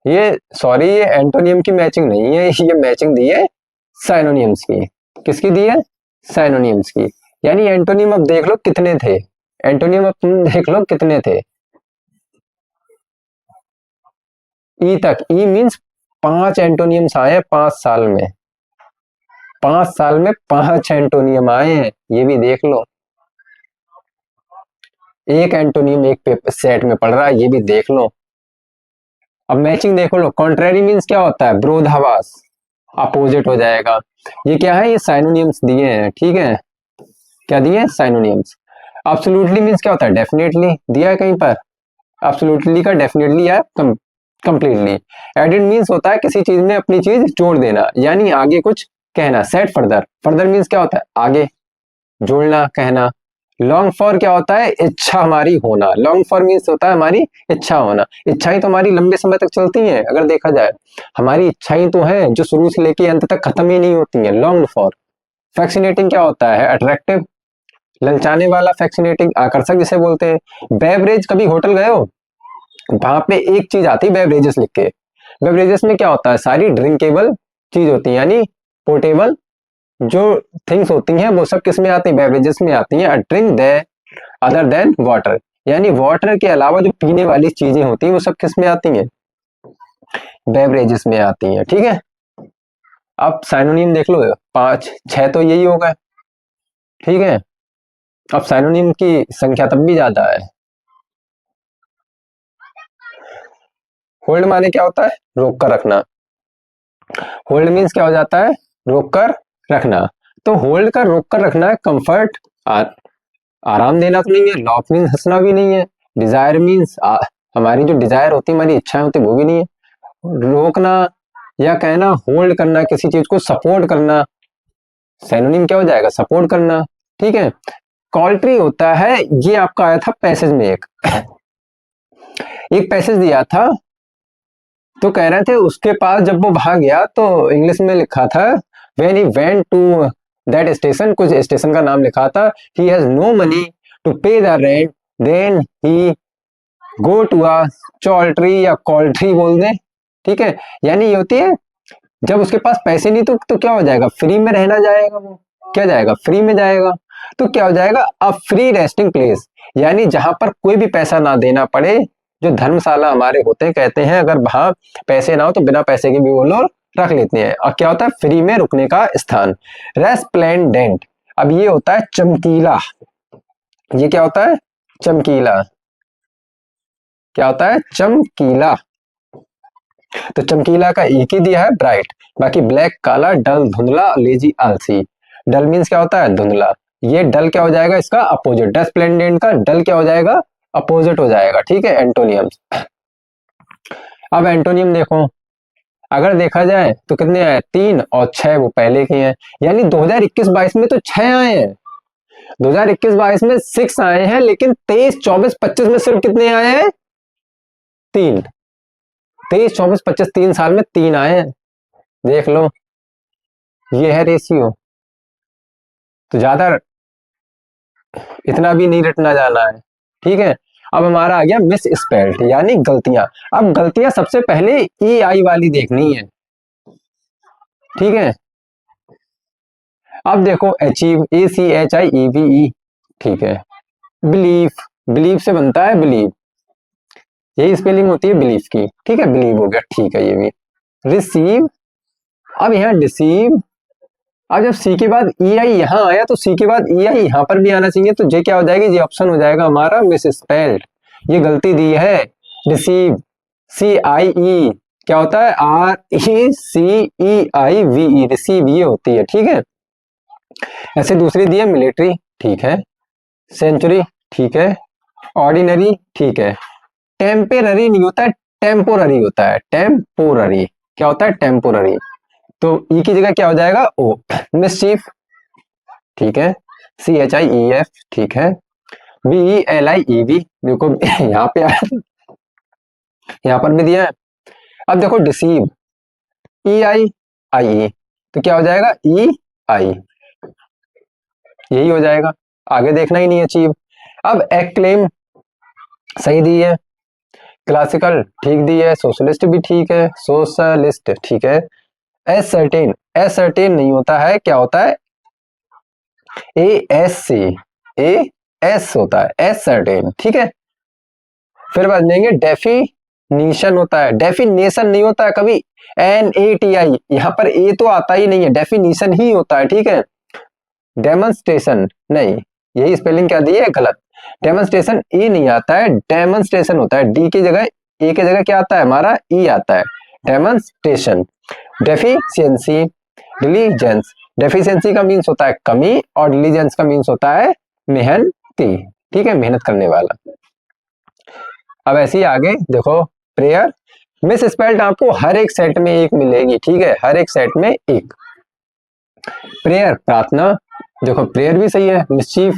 ये सॉरी, ये एंटोनियम की मैचिंग नहीं है, ये मैचिंग दी है साइनोनियम्स की। किसकी दी है, साइनोनियम्स की। यानी एंटोनियम अब देख लो कितने थे, एंटोनियम अब तुम देख लो कितने थे, ई तक, ई मींस 5 एंटोनियम्स आए 5 साल में, 5 साल में 5 एंटोनियम आए हैं, ये भी देख लो। एक एंटोनियम एक पेपर सेट में पड़ रहा है, ये भी देख लो। अब मैचिंग देखो लो, कॉन्ट्रेरी मींस क्या होता है, विरोधाभास, अपोजिट हो जाएगा। ये क्या है, ये साइनोनियम्स दिए हैं, ठीक है। क्या दिए हैं, साइनोनियम्स। एब्सोल्युटली मींस क्या होता है, डेफिनेटली, दिया है कहीं पर, एब्सोल्युटली का डेफिनेटली या कंप्लीटली। एडेड मींस होता है किसी चीज में अपनी चीज जोड़ देना, यानी आगे कुछ कहना। सेट फर्दर, फर्दर मींस क्या होता है, आगे जोड़ना, कहना। लॉन्ग फॉर क्या होता है, इच्छा हमारी होना, लॉन्ग फॉर मीन्स होता है हमारी इच्छा होना। इच्छाएं तो हमारी लंबे समय तक चलती हैं, अगर देखा जाए हमारी इच्छाएं तो हैं जो शुरू से लेके अंत तक खत्म ही नहीं होती हैं, लॉन्ग फॉर। फैक्सिनेटिंग क्या होता है, अट्रैक्टिव, ललचाने वाला, फैक्सिनेटिंग, आकर्षक जिसे बोलते हैं। बेवरेज, कभी होटल गए हो, वहां पे एक चीज आती है बेवरेजेस लिख के, बेवरेजेस में क्या होता है, सारी ड्रिंकेबल चीज होती है, यानी पोर्टेबल जो थिंग्स होती हैं वो सब किस में आती हैं, बेवरेजेस में आती हैं। ड्रिंक दे अदर देन वाटर, यानी वाटर के अलावा जो पीने वाली चीजें होती हैं वो सब किस में आती हैं, बेवरेजेस में आती हैं, ठीक है। अब साइनोनिम देख लो, 5 6 तो यही होगा, ठीक है। अब साइनोनिम की संख्या तब भी ज्यादा है। होल्ड माने क्या होता है, रोक कर रखना, होल्ड मीन्स क्या हो जाता है, रोक कर रखना। तो होल्ड कर रोक कर रखना है, कंफर्ट, आराम देना तो नहीं है। लॉफ मीन्स हंसना भी नहीं है। डिजायर मीन्स हमारी जो डिजायर होती है, हमारी इच्छाएं होती है, वो भी नहीं है। रोकना या कहना, होल्ड करना, किसी चीज को सपोर्ट करना, सिनोनिम क्या हो जाएगा, सपोर्ट करना, ठीक है। कॉल्ट्री होता है, ये आपका आया था पैसेज में, एक पैसेज दिया था, तो कह रहे थे उसके पास जब वो भाग गया तो इंग्लिश में लिखा था, when he went to that station, कुछ स्टेशन का नाम लिखा था, he has no money to pay the rent, then he go to a choultry या कॉल्ट्री बोल दे, ठीक है। यानी ये होती है जब उसके पास पैसे नहीं तो क्या हो जाएगा, फ्री में रहना जाएगा, वो क्या जाएगा, फ्री में जाएगा। तो क्या हो जाएगा, अ फ्री रेस्टिंग प्लेस, यानी जहां पर कोई भी पैसा ना देना पड़े, जो धर्मशाला हमारे होते हैं, कहते हैं अगर वहां पैसे ना हो तो बिना पैसे के भी वो लोग रख लेते हैं। और क्या होता है, फ्री में रुकने का स्थान। रेस्प्लेंडेंट, अब ये होता है चमकीला, ये क्या होता है, चमकीला, क्या होता है, चमकीला। तो चमकीला का एक ही दिया है, ब्राइट। बाकी ब्लैक, काला, डल, धुंधला, लेजी, आलसी। डल मीन्स क्या होता है, धुंधला। ये डल क्या हो जाएगा, इसका अपोजिट। रेस्प्लेंडेंट का डल क्या हो जाएगा, अपोजिट हो जाएगा, ठीक है, एंटोनियम्स। अब एंटोनियम देखो, अगर देखा जाए तो कितने आए, 3 और 6 वो पहले के हैं। यानी 2021-22 में तो 6 आए हैं, 2021-22 में 6 आए हैं, लेकिन 23-24-25 में सिर्फ कितने आए हैं, 3। 23-24-25 3 साल में 3 आए हैं, देख लो, ये है रेशियो। तो ज्यादा इतना भी नहीं रटना जाना है, ठीक है। अब हमारा आ गया मिस स्पेल्ड यानी गलतियां। अब गलतियां सबसे पहले ई आई वाली देखनी है, ठीक है। अब देखो अचीव, ACHIEVE, ठीक है। बिलीफ, बिलीफ से बनता है बिलीव, यही स्पेलिंग होती है बिलीफ की, ठीक है। बिलीव हो गया, ठीक है। ये भी रिसीव, अब यहाँ डिसीव। अब जब सी के बाद ई आई यहाँ आया तो सी के बाद ई आई यहाँ पर भी आना चाहिए, तो ये क्या हो जाएगी, ये ऑप्शन हो जाएगा हमारा मिस स्पेल्ड, ये गलती दी है। रिसीव, CIE क्या होता है, RECEIVE, रिसीव ये होती है, ठीक है। ऐसे दूसरी दी है मिलिट्री, ठीक है। सेंचुरी, ठीक है। ऑर्डिनरी, ठीक है। टेम्पररी नहीं होता है, टेम्पोररी होता है, टेम्पोररी क्या होता है, टेम्पोररी। तो ई की जगह क्या हो जाएगा, ओ। मिसचीफ, ठीक है। CHIEF, ठीक है। BELIEV, देखो यहाँ पे यहाँ पर भी दिया है। अब देखो डिसीव, EIIE, तो क्या हो जाएगा, EI, यही हो जाएगा, आगे देखना ही नहीं है चीज। अब एक्लेम सही दी है, क्लासिकल ठीक दी है, सोशलिस्ट भी ठीक है, सोशलिस्ट ठीक है। एसर्टेन, एसर्टेन नहीं होता है, क्या होता है, ASC, AS होता है, एसर्टेन, ठीक है। फिर बात लेंगे डेफिनीशन होता है, डेफिनेशन नहीं होता है कभी, NATI, यहाँ पर ए तो आता ही नहीं है, डेफिनीशन ही होता है, ठीक है। डेमोन्स्ट्रेशन नहीं, यही स्पेलिंग क्या दी है, गलत। डेमोन्स्ट्रेशन ई नहीं आता है, डेमोन्स्ट्रेशन होता है, डी की जगह ए की जगह क्या आता है हमारा, ई आता है, डेमोन्स्ट्रेशन। डेफिशिएंसी, डिलीजेंस, डेफिशिएंसी का मीन्स होता है कमी और डिलीजेंस का मीन्स होता है मेहनती, ठीक है, मेहनत करने वाला। अब ऐसे ही आगे देखो, प्रेयर, मिस स्पेल्ड आपको हर एक सेट में एक मिलेगी, ठीक है, हर एक सेट में एक। प्रेयर प्रार्थना, देखो प्रेयर भी सही है। मिसचीफ,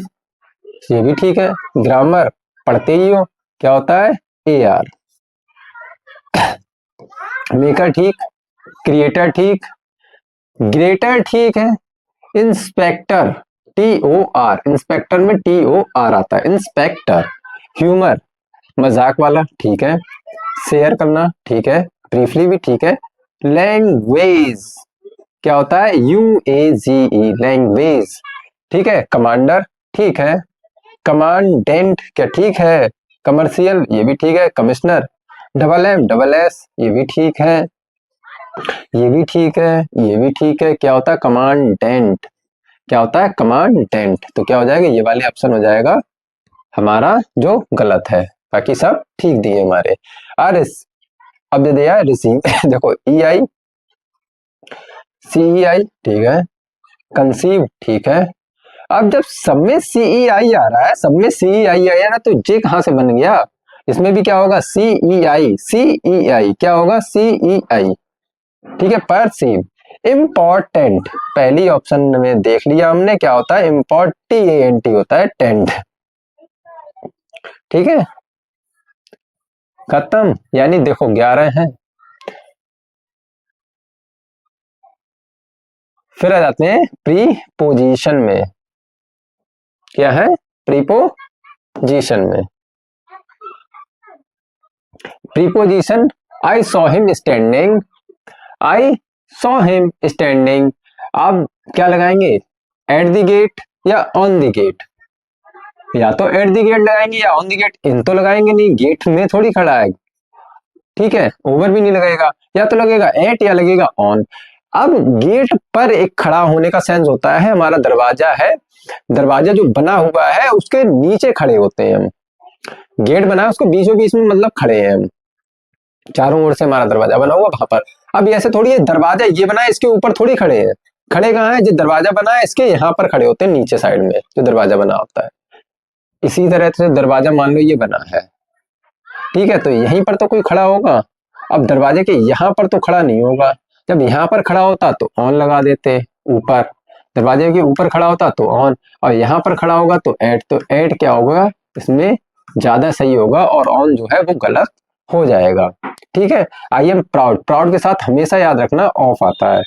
ये भी ठीक है। ग्रामर पढ़ते ही हो, क्या होता है, AR। मेकर ठीक, क्रिएटर ठीक, ग्रेटर ठीक है। इंस्पेक्टर, TOR, इंस्पेक्टर में TOR आता है, इंस्पेक्टर। ह्यूमर मजाक वाला, ठीक है। शेयर करना, ठीक है। ब्रीफली भी ठीक है। लैंग्वेज क्या होता है, UAGE, लैंग्वेज, ठीक है। कमांडर ठीक है। कमांडेंट क्या ठीक है। कमर्शियल ये भी ठीक है। कमिश्नर, MM, ये भी ठीक है, ये भी ठीक है, ये भी ठीक है। क्या होता है, कमांडेंट, क्या होता है, कमांडेंट। तो क्या हो जाएगा, ये वाले ऑप्शन हो जाएगा हमारा जो गलत है, बाकी सब ठीक दिए हमारे। अब दे दिया रिसीव देखो EI, CEI ठीक है। कंसीव ठीक है। अब जब सब में CEI आ रहा है, सब में CEI आया ना, तो जे कहां से बन गया, इसमें भी क्या होगा, CEI, CEI क्या होगा, CEI, ठीक है। परसीव, इम्पोर्टेंट, पहली ऑप्शन में देख लिया हमने, क्या होता है, इम्पोर्टेंट होता है, टेंट, ठीक है। खत्म, यानी देखो 11 है। फिर आ जाते हैं प्रीपोजिशन में, क्या है, प्रीपोजिशन में। Preposition, I saw him standing, I saw him standing. आप क्या लगाएंगे, एट द गेट या ऑन द गेट, या तो एट द गेट लगाएंगे या ऑन द गेट, इन तो लगाएंगे नहीं, गेट में थोड़ी खड़ा है, ठीक है। ओवर भी नहीं लगेगा, या तो लगेगा एट या लगेगा ऑन। अब गेट पर एक खड़ा होने का सेंस होता है, हमारा दरवाजा है, दरवाजा जो बना हुआ है उसके नीचे खड़े होते हैं हम, गेट बना है उसको बीचों बीच में, मतलब खड़े हैं हम, चारों ओर से हमारा दरवाजा बना हुआ वहां पर। अब ऐसे थोड़ी है, दरवाजा ये बना है इसके ऊपर थोड़ी खड़े हैं, खड़े कहाँ है, जो दरवाजा बना है इसके यहाँ पर खड़े होते हैं, नीचे साइड में जो दरवाजा बना होता है। इसी तरह से दरवाजा मान लो ये बना है, ठीक है, तो यहीं पर तो कोई खड़ा होगा। अब दरवाजे के यहाँ पर तो खड़ा नहीं होगा, जब यहाँ पर खड़ा होता तो ऑन लगा देते, ऊपर दरवाजे के ऊपर खड़ा होता तो ऑन, और यहाँ पर खड़ा होगा तो एट, तो एट क्या होगा, इसमें ज्यादा सही होगा, और ऑन जो है वो गलत हो जाएगा, ठीक है। आई एम प्राउड, प्राउड के साथ हमेशा याद रखना ऑफ आता है,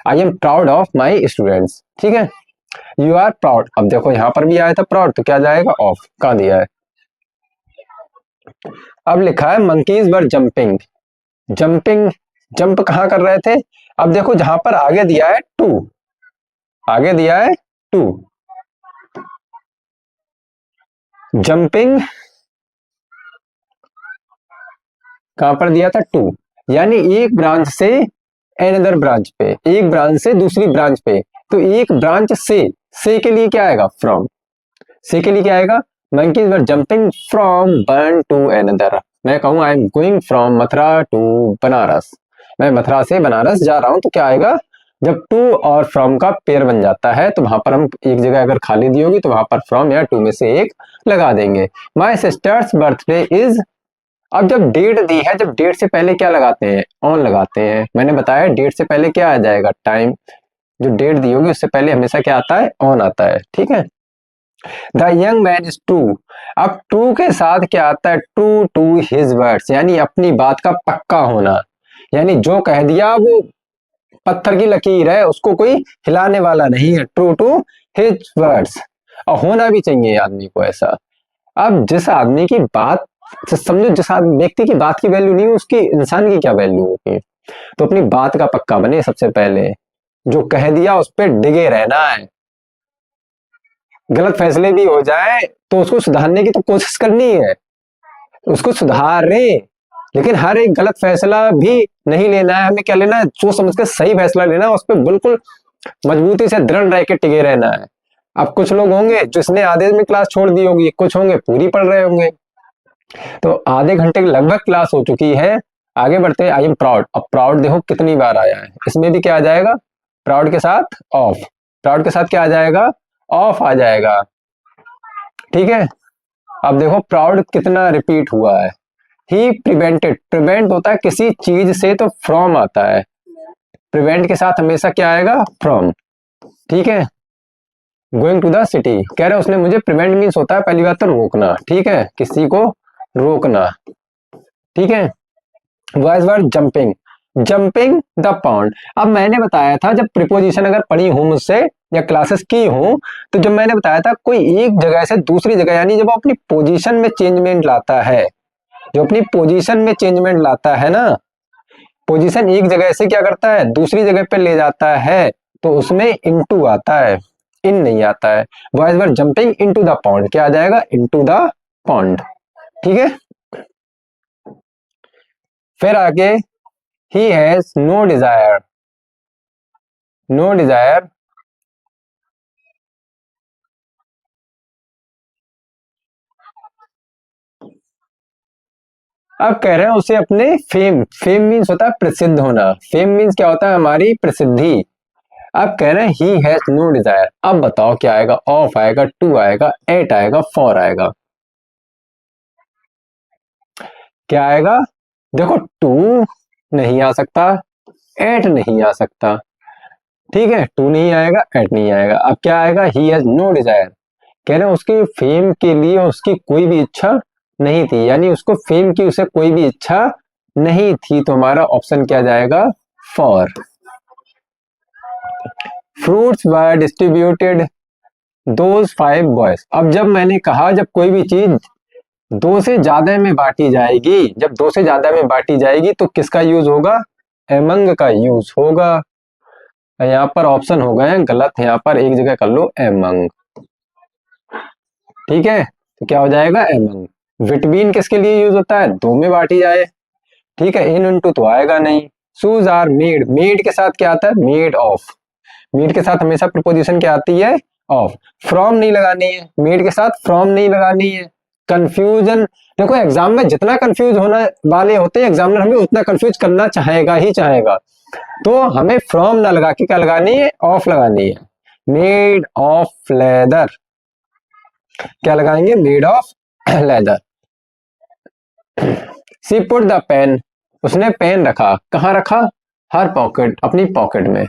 I am proud of my students, ठीक है। यू आर प्राउड, अब देखो यहाँ पर भी आया था प्राउड, तो क्या जाएगा ऑफ, कहाँ दिया है, अब लिखा है monkeys were jumping, jumping, jump कहाँ कर रहे थे? अब देखो जहां पर आगे दिया है टू, आगे दिया है टू, जंपिंग कहां पर दिया था? टू, यानी एक ब्रांच से एनदर ब्रांच पे, एक ब्रांच से दूसरी ब्रांच पे, तो एक ब्रांच से के लिए क्या आएगा? फ्रॉम, से के लिए क्या आएगा? Monkeys were jumping from one to another, मैं कहूँ I am going from Mathura to Banaras, मैं मथुरा से बनारस जा रहा हूं, तो क्या आएगा? जब टू और फ्रॉम का पेयर बन जाता है तो वहां पर हम एक जगह अगर खाली दी होगी तो वहां पर फ्रॉम या टू में से एक लगा देंगे। माई सिस्टर्स बर्थडे इज, अब जब डेट दी है, जब डेट से पहले क्या लगाते हैं? ऑन लगाते हैं। मैंने बताया डेट से पहले क्या आ जाएगा? टाइम, जो डेट दी होगी उससे पहले हमेशा क्या आता है? ऑन आता है, ठीक है। The young man is true, अब ट्रू के साथ क्या आता है? ट्रू टू हिज वर्ड्स, यानी अपनी बात का पक्का होना, यानी जो कह दिया वो पत्थर की लकीर है, उसको कोई हिलाने वाला नहीं है। ट्रू टू हिज वर्ड्स, और होना भी चाहिए आदमी को ऐसा। अब जिस आदमी की बात, समझो जिस व्यक्ति की बात की वैल्यू नहीं है, उसकी इंसान की क्या वैल्यू होगी? तो अपनी बात का पक्का बने सबसे पहले, जो कह दिया उस पर डिगे रहना है, गलत फैसले भी हो जाए तो उसको सुधारने की तो कोशिश करनी है, उसको सुधारे, लेकिन हर एक गलत फैसला भी नहीं लेना है, हमें क्या लेना है? सोच समझ के सही फैसला लेना है, उस पर बिल्कुल मजबूती से दृढ़ रह के टिके रहना है। अब कुछ लोग होंगे जिसने आधे में क्लास छोड़ दी होगी, कुछ होंगे पूरी पढ़ रहे होंगे, तो आधे घंटे की लगभग क्लास हो चुकी है, आगे बढ़ते हैं। आई एम प्राउड, अब प्राउड देखो कितनी बार आया है, इसमें भी क्या आ जाएगा? प्राउड के साथ ऑफ, प्राउड के साथ क्या आ जाएगा? ऑफ आ जाएगा, ठीक है। अब देखो प्राउड कितना रिपीट हुआ है। ही प्रिवेंटेड, प्रिवेंट होता है किसी चीज से तो फ्रॉम आता है, प्रिवेंट के साथ हमेशा क्या आएगा? फ्रॉम, ठीक है। गोइंग टू द सिटी, कह रहे उसने मुझे, प्रिवेंट मीन्स होता है पहली बात तो रोकना, ठीक है, किसी को रोकना, ठीक है। Voice word jumping, jumping the pond, अब मैंने बताया था जब प्रिपोजिशन अगर पढ़ी हूं मुझसे या क्लासेस की हूं, तो जब मैंने बताया था कोई एक जगह से दूसरी जगह, यानी जब वो अपनी पोजीशन में चेंजमेंट लाता है, जो अपनी पोजीशन में चेंजमेंट लाता है ना, पोजीशन एक जगह से क्या करता है? दूसरी जगह पे ले जाता है, तो उसमें इनटू आता है, इन नहीं आता है। Voice word jumping into the pond, क्या आ जाएगा? इनटू द पॉन्ड, ठीक है। फिर आगे, he has no desire, no desire, अब कह रहे हैं उसे अपने फेम, फेम मीन्स होता है प्रसिद्ध होना, फेम मीन्स क्या होता है? हमारी प्रसिद्धि। अब कह रहे हैं ही हैज नो डिजायर, अब बताओ क्या आएगा? ऑफ आएगा, टू आएगा, एट आएगा, फॉर आएगा, क्या आएगा? देखो टू नहीं आ सकता, एट नहीं आ सकता, ठीक है, टू नहीं आएगा, एट नहीं आएगा, अब क्या आएगा? ही हैज नो डिजायर, कह रहे हैं उसकी फेम के लिए उसकी कोई भी इच्छा नहीं थी, यानी उसको फेम की उसे कोई भी इच्छा नहीं थी, तो हमारा ऑप्शन क्या जाएगा? For. Fruits were distributed those five boys, अब जब मैंने कहा जब कोई भी चीज दो से ज्यादा में बांटी जाएगी, जब दो से ज्यादा में बांटी जाएगी तो किसका यूज होगा? एमंग का यूज होगा। यहाँ पर ऑप्शन हो गए हैं गलत, यहाँ पर एक जगह कर लो एमंग, ठीक है, तो क्या हो जाएगा? एमंग। विटबीन किसके लिए यूज होता है? दो में बांटी जाए, ठीक है, इन इनटू तो आएगा नहीं। शूज आर मेड, मेड के साथ क्या आता है? मेड ऑफ, मेड के साथ हमेशा प्रपोजिशन क्या आती है? ऑफ। फ्रॉम नहीं लगानी है, मेड के साथ फ्रॉम नहीं लगानी है। कंफ्यूजन, देखो एग्जाम में जितना कंफ्यूज होने वाले होते हैं एग्जामिनर हमें उतना कंफ्यूज करना चाहेगा ही चाहेगा, तो हमें फ्रॉम ना लगा के क्या लगानी है? ऑफ लगानी है। मेड ऑफ लेदर, क्या लगाएंगे? Made of leather. She put the pen, उसने पेन रखा, कहाँ रखा? हर पॉकेट, अपनी पॉकेट में,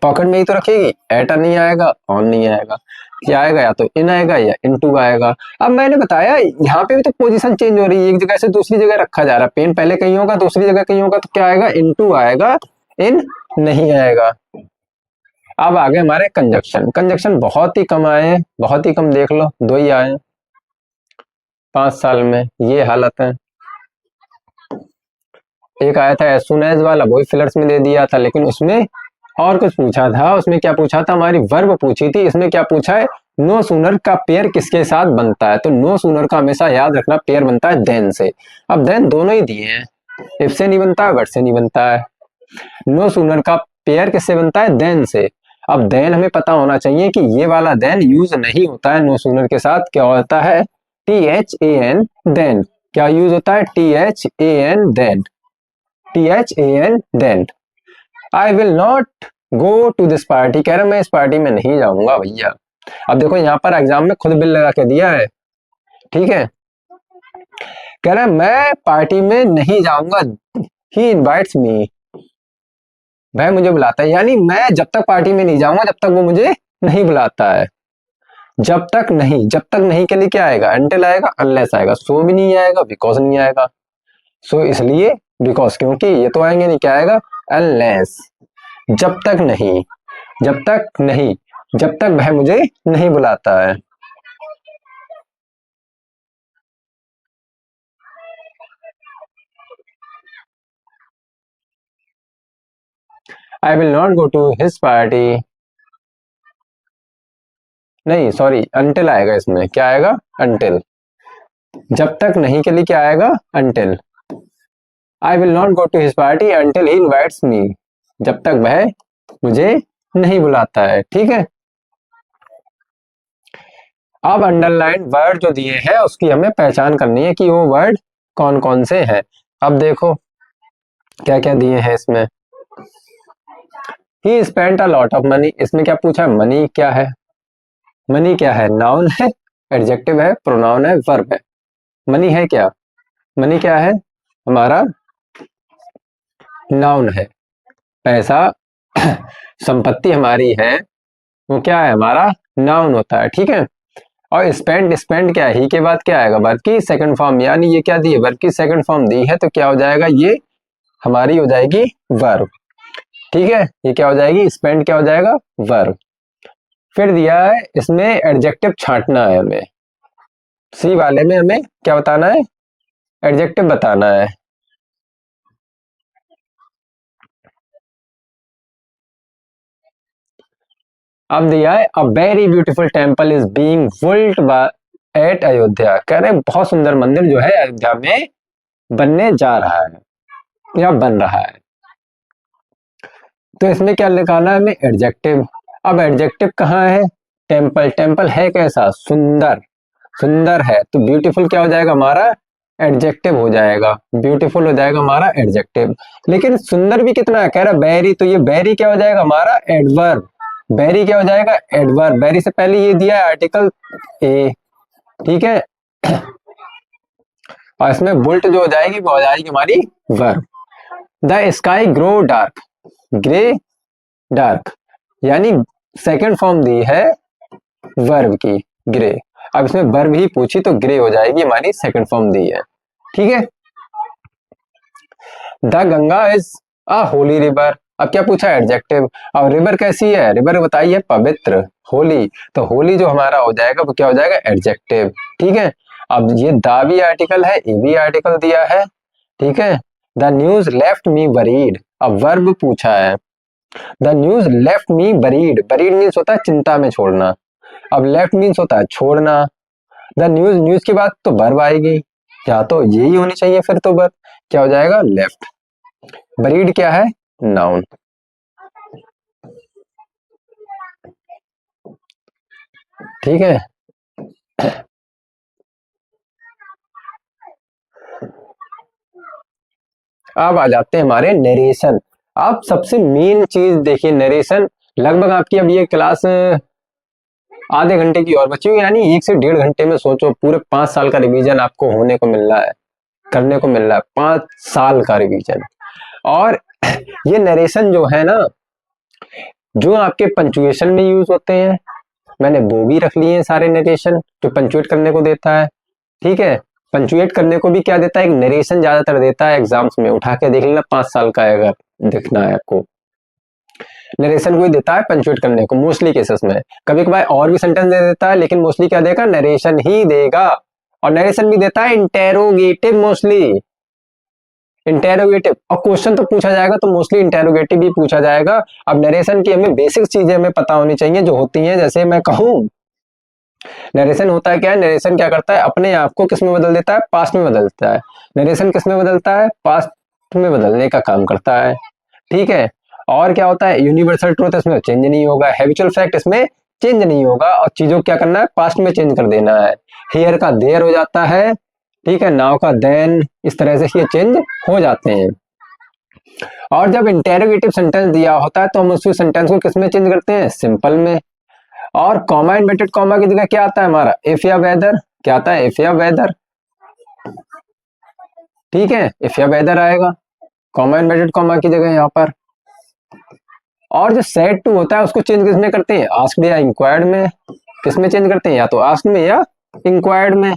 पॉकेट में ही तो रखेगी, एटा नहीं आएगा, ऑन नहीं आएगा, क्या आएगा? या तो इन आएगा या इनटू आएगा। अब मैंने बताया यहाँ पे भी तो पोजीशन चेंज हो रही है, एक जगह से दूसरी जगह रखा जा रहा है, पेन पहले कहीं होगा दूसरी जगह कहीं होगा, तो क्या आएगा? इनटू आएगा, इन नहीं आएगा। अब आगे हमारे कंजक्शन, कंजक्शन बहुत ही कम आए हैं, बहुत ही कम, देख लो दो ही आए हैं। 5 साल में, ये हालत है। एक आया था एज सुन एज वाला, वही फिलर्स में दे दिया था, लेकिन उसमें और कुछ पूछा था। उसमें क्या पूछा था, हमारी वर्ब पूछी थी। इसमें क्या पूछा है, नो सूनर का पेयर किसके साथ बनता है। तो नो सूनर का हमेशा याद रखना पेयर बनता है देन से। अब देन दोनों ही दिए हैं, इफ से नहीं बनता है, बट से नहीं बनता है। नो सूनर का पेयर किससे बनता है, देन से। अब देन हमें पता होना चाहिए कि ये वाला देन यूज नहीं होता है नो सूनर के साथ। क्या होता है, THAN देन। क्या यूज होता है, THAN than, THAN than. I will not go to this party, कह रहा मैं इस पार्टी में नहीं जाऊंगा भैया। अब देखो यहाँ पर एग्जाम में खुद बिल लगा के दिया है, ठीक है। कह रहा है मैं पार्टी में नहीं जाऊंगा, ही इनवाइट्स मी, वह मुझे बुलाता है। यानी मैं जब तक पार्टी में नहीं जाऊंगा जब तक वो मुझे नहीं बुलाता है। जब तक नहीं, जब तक नहीं के लिए क्या आएगा, अनटिल आएगा, अनलेस आएगा, सो भी नहीं आएगा, बिकॉज नहीं आएगा। सो इसलिए बिकॉज, क्योंकि ये तो आएंगे नहीं, क्या आएगा, अनलेस। जब तक नहीं, जब तक नहीं, जब तक वह मुझे नहीं बुलाता है। I will not go to his party, नहीं सॉरी, अनटिल आएगा इसमें, क्या आएगा, अनटिल। जब तक नहीं के लिए क्या आएगा, until. I will not go to his party until he invites me, जब तक वह मुझे नहीं बुलाता है, ठीक है। अब अंडरलाइन वर्ड जो दिए हैं उसकी हमें पहचान करनी है कि वो वर्ड कौन कौन से हैं। अब देखो क्या क्या दिए हैं इसमें। ही spent a lot of money, इसमें क्या पूछा है, मनी क्या है, मनी क्या है, नाउन है, एडजेक्टिव है, प्रोनाउन है, वर्ब है। मनी है क्या, मनी क्या है, हमारा नाउन है। पैसा संपत्ति हमारी है, वो क्या है, हमारा नाउन होता है, ठीक है। और स्पेंड, स्पेंड क्या है, ही के बाद क्या आएगा, वर्ब की सेकंड फॉर्म, यानी ये क्या दी है, वर्ब की सेकंड फॉर्म दी है, तो क्या हो जाएगा, ये हमारी हो जाएगी वर्ब, ठीक है। ये क्या हो जाएगी, स्पेंड क्या हो जाएगा, वर्ब। फिर दिया है इसमें एडजेक्टिव छांटना है हमें, सी वाले में हमें क्या बताना है, एडजेक्टिव बताना है। अब दिया है a very beautiful temple is being built at Ayodhya, कह रहे बहुत सुंदर मंदिर जो है अयोध्या में बनने जा रहा है या बन रहा है। तो इसमें क्या निकालना है हमें, एडजेक्टिव। अब एडजेक्टिव कहाँ है, टेम्पल, टेम्पल है कैसा, सुंदर, सुंदर है, तो ब्यूटीफुल क्या हो जाएगा हमारा, एडजेक्टिव हो जाएगा, ब्यूटीफुल हो जाएगा हमारा एडजेक्टिव। लेकिन सुंदर भी कितना है, कह रहा बैरी, तो ये बैरी क्या हो जाएगा हमारा एडवर्ब, बैरी क्या हो जाएगा, एडवर्ब। बैरी से पहले ये दिया है आर्टिकल ए, ठीक है। और इसमें बुल्ट जो हो जाएगी वो हो जाएगी हमारी verb. The sky grow dark, grey dark, यानी सेकंड फॉर्म दी है वर्ब की, ग्रे। अब इसमें वर्ब ही पूछी तो ग्रे हो जाएगी, हमारी सेकंड फॉर्म दी है, ठीक है। The Ganga is a Holi river, अब क्या पूछा है, एडजेक्टिव। अब रिवर कैसी है, रिवर बताइए पवित्र, होली, तो होली जो हमारा हो जाएगा वो क्या हो जाएगा, एडजेक्टिव, ठीक है। अब ये दा भी आर्टिकल है, ए भी आर्टिकल दिया है, ठीक है। The news left me worried, अब वर्ब पूछा है। The news left me buried, buried means होता है चिंता में छोड़ना, अब लेफ्ट मीन्स होता है छोड़ना। द न्यूज, न्यूज के बाद तो वर्ब आएगी, क्या तो यही होनी चाहिए, फिर तो वर्ब क्या हो जाएगा, लेफ्ट। बरीड क्या है, नाउन, ठीक है। अब आ जाते हैं हमारे नरेशन। आप सबसे मेन चीज देखिए, नरेशन लगभग आपकी अब ये क्लास आधे घंटे की और बची हुई, यानी 1 से 1.5 घंटे में सोचो पूरे 5 साल का रिवीजन आपको होने को मिल रहा है, करने को मिल रहा है, 5 साल का रिवीजन। और ये नरेशन जो है ना, जो आपके पंचुएशन में यूज होते हैं, मैंने वो भी रख लिए हैं सारे नरेशन जो पंचुएट करने को देता है, ठीक है। पंचुएट करने को भी क्या देता है, एक नरेशन ज्यादातर देता है एग्जाम्स में, उठा के देख लेना 5 साल का है अगर देखना है आपको, नरेशन को ही देता है पंचुएट करने को मोस्टली केसेस में। कभी कभार और भी सेंटेंस दे देता है, लेकिन मोस्टली क्या देगा, नरेशन ही देगा। और नरेशन भी देता है इंटेरोगेटिव मोस्टली, इंटेरोगेटिव। और क्वेश्चन तो पूछा जाएगा तो मोस्टली इंटेरोगेटिव भी पूछा जाएगा। अब नरेशन की हमें बेसिक चीजें हमें पता होनी चाहिए जो होती हैं। जैसे मैं कहूँ नरेशन होता है क्या है, नरेशन क्या करता है, अपने आप को किस में बदल देता है, पास्ट में बदल देता है। नरेशन किस में बदलता है, पास्ट में बदलने का काम करता है, ठीक है। और क्या होता है, यूनिवर्सल ट्रूथ इसमें चेंज नहीं होगा, हैबिचुअल फैक्ट इसमें चेंज नहीं होगा, और चीजों को क्या करना है, पास्ट में चेंज कर देना है। हियर का देयर हो जाता है, ठीक है, नाउ का देन, इस तरह से ये चेंज हो जाते हैं। और जब इंटेरोगेटिव सेंटेंस दिया होता है तो हम उस सेंटेंस को किस में चेंज करते हैं, सिंपल में। और कॉमा इन्वर्टेड कॉमा की जगह क्या आता है हमारा, इफ या वेदर, क्या आता है, इफ या वेदर, ठीक है, इफ या वेदर आएगा कॉमा इन्वर्टेड कॉमा की जगह यहाँ पर। और जो सेड टू होता है उसको चेंज किस में करते हैं, आस्क्ड या इंक्वायर्ड में। किस में चेंज करते हैं, या तो आस्क्ड में या इंक्वायर्ड में।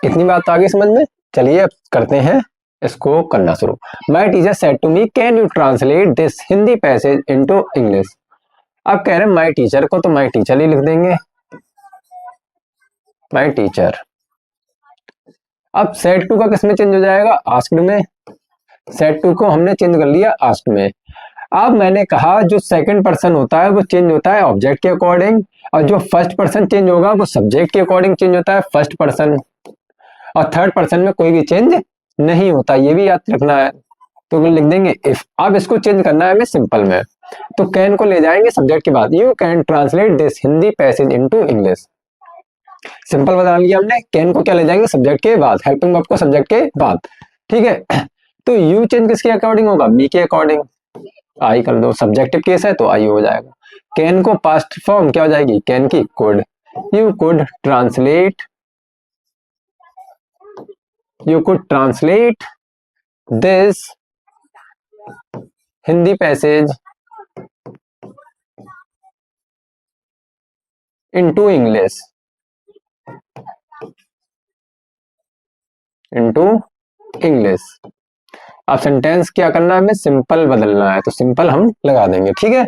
इतनी बात आ गई समझ में। चलिए अब करते हैं इसको करना शुरू। My teacher said to me can you translate this Hindi passage into English. अब कह रहे हैं माय टीचर को, तो माय टीचर ही लिख देंगे, माय टीचर। अब सेड टू का किस में चेंज हो जाएगा, आस्क्ड में। सेड टू को हमने चेंज कर लिया आस्क्ड में। अब मैंने कहा जो सेकंड पर्सन होता है वो चेंज होता है ऑब्जेक्ट के अकॉर्डिंग, और जो फर्स्ट पर्सन चेंज होगा वो सब्जेक्ट के अकॉर्डिंग चेंज होता है, फर्स्ट पर्सन। और थर्ड पर्सन में कोई भी चेंज नहीं होता, ये भी याद रखना है। तो लिख देंगे इफ। अब इसको चेंज करना है हमें सिंपल में, तो कैन को ले जाएंगे सब्जेक्ट के बाद, you can translate this Hindi passage into English. Simple बता लिया हमने, कैन को क्या ले जाएंगे सब्जेक्ट के बाद, हेल्पिंग वर्ब को सब्जेक्ट के बाद, ठीक है। तो यू चेंज किसके अकॉर्डिंग होगा, मी के अकॉर्डिंग। आई कर दो, सब्जेक्टिव केस है तो आई हो जाएगा। कैन को पास्ट फॉर्म क्या हो जाएगी, कैन की could, you could translate, you could translate this Hindi passage into English, into English। अब सेंटेंस क्या करना है, हमें सिंपल बदलना है, तो सिंपल हम लगा देंगे, ठीक है।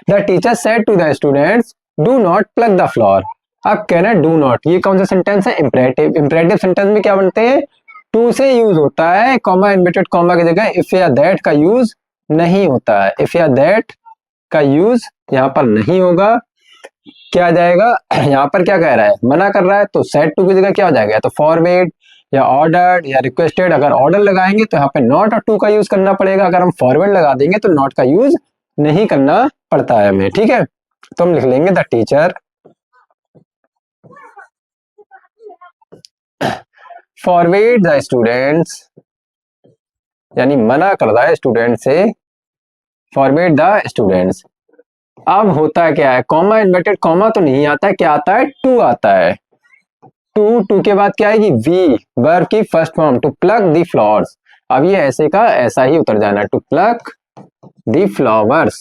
The teacher said to the students do not plug the flower. अब कहना है डू नॉट, ये कौन सा सेंटेंस है, इंपरेटिव। इंपरेटिव सेंटेंस में क्या बनते हैं, टू से यूज होता है, कॉमा इन्वर्टेड कॉमा की जगह इफ या दैट का यूज नहीं होता है, इफ या दैट का यूज यहाँ पर नहीं होगा। क्या आ जाएगा, यहाँ पर क्या कह रहा है, मना कर रहा है, तो सेड टू की जगह क्या हो जाएगा, तो फॉरवर्ड या ऑर्डर्ड या रिक्वेस्टेड। अगर ऑर्डर लगाएंगे तो यहाँ पे नॉट और टू का यूज करना पड़ेगा, अगर हम फॉरवर्ड लगा देंगे तो नॉट का यूज नहीं करना पड़ता है हमें, ठीक है। तो हम लिख लेंगे the teacher forward the students, यानी मना कर रहा है स्टूडेंट से, फॉरवर्ड द स्टूडेंट्स। अब होता क्या है, कॉमा इन्वर्टेड कॉमा तो नहीं आता है, क्या आता है, टू आता है। टू के बाद क्या आएगी, वी, वर्ब की first form, to plug the flowers. अब ये ऐसे का ऐसा ही उतर जाना है, to plug the flowers,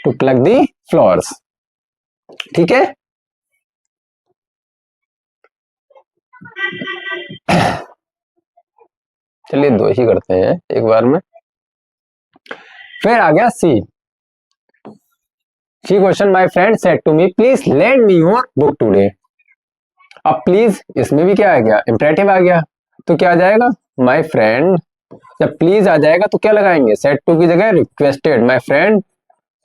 to plug the flowers, ठीक है। चलिए दो ही करते हैं एक बार में। फिर आ गया C. C question, my friend said to me please lend me your book today. अब प्लीज इसमें भी क्या आ गया, इंपरेटिव आ गया, तो क्या आ जाएगा, माय फ्रेंड। जब प्लीज आ जाएगा तो क्या लगाएंगे, सेड टू की जगह रिक्वेस्टेड, माय फ्रेंड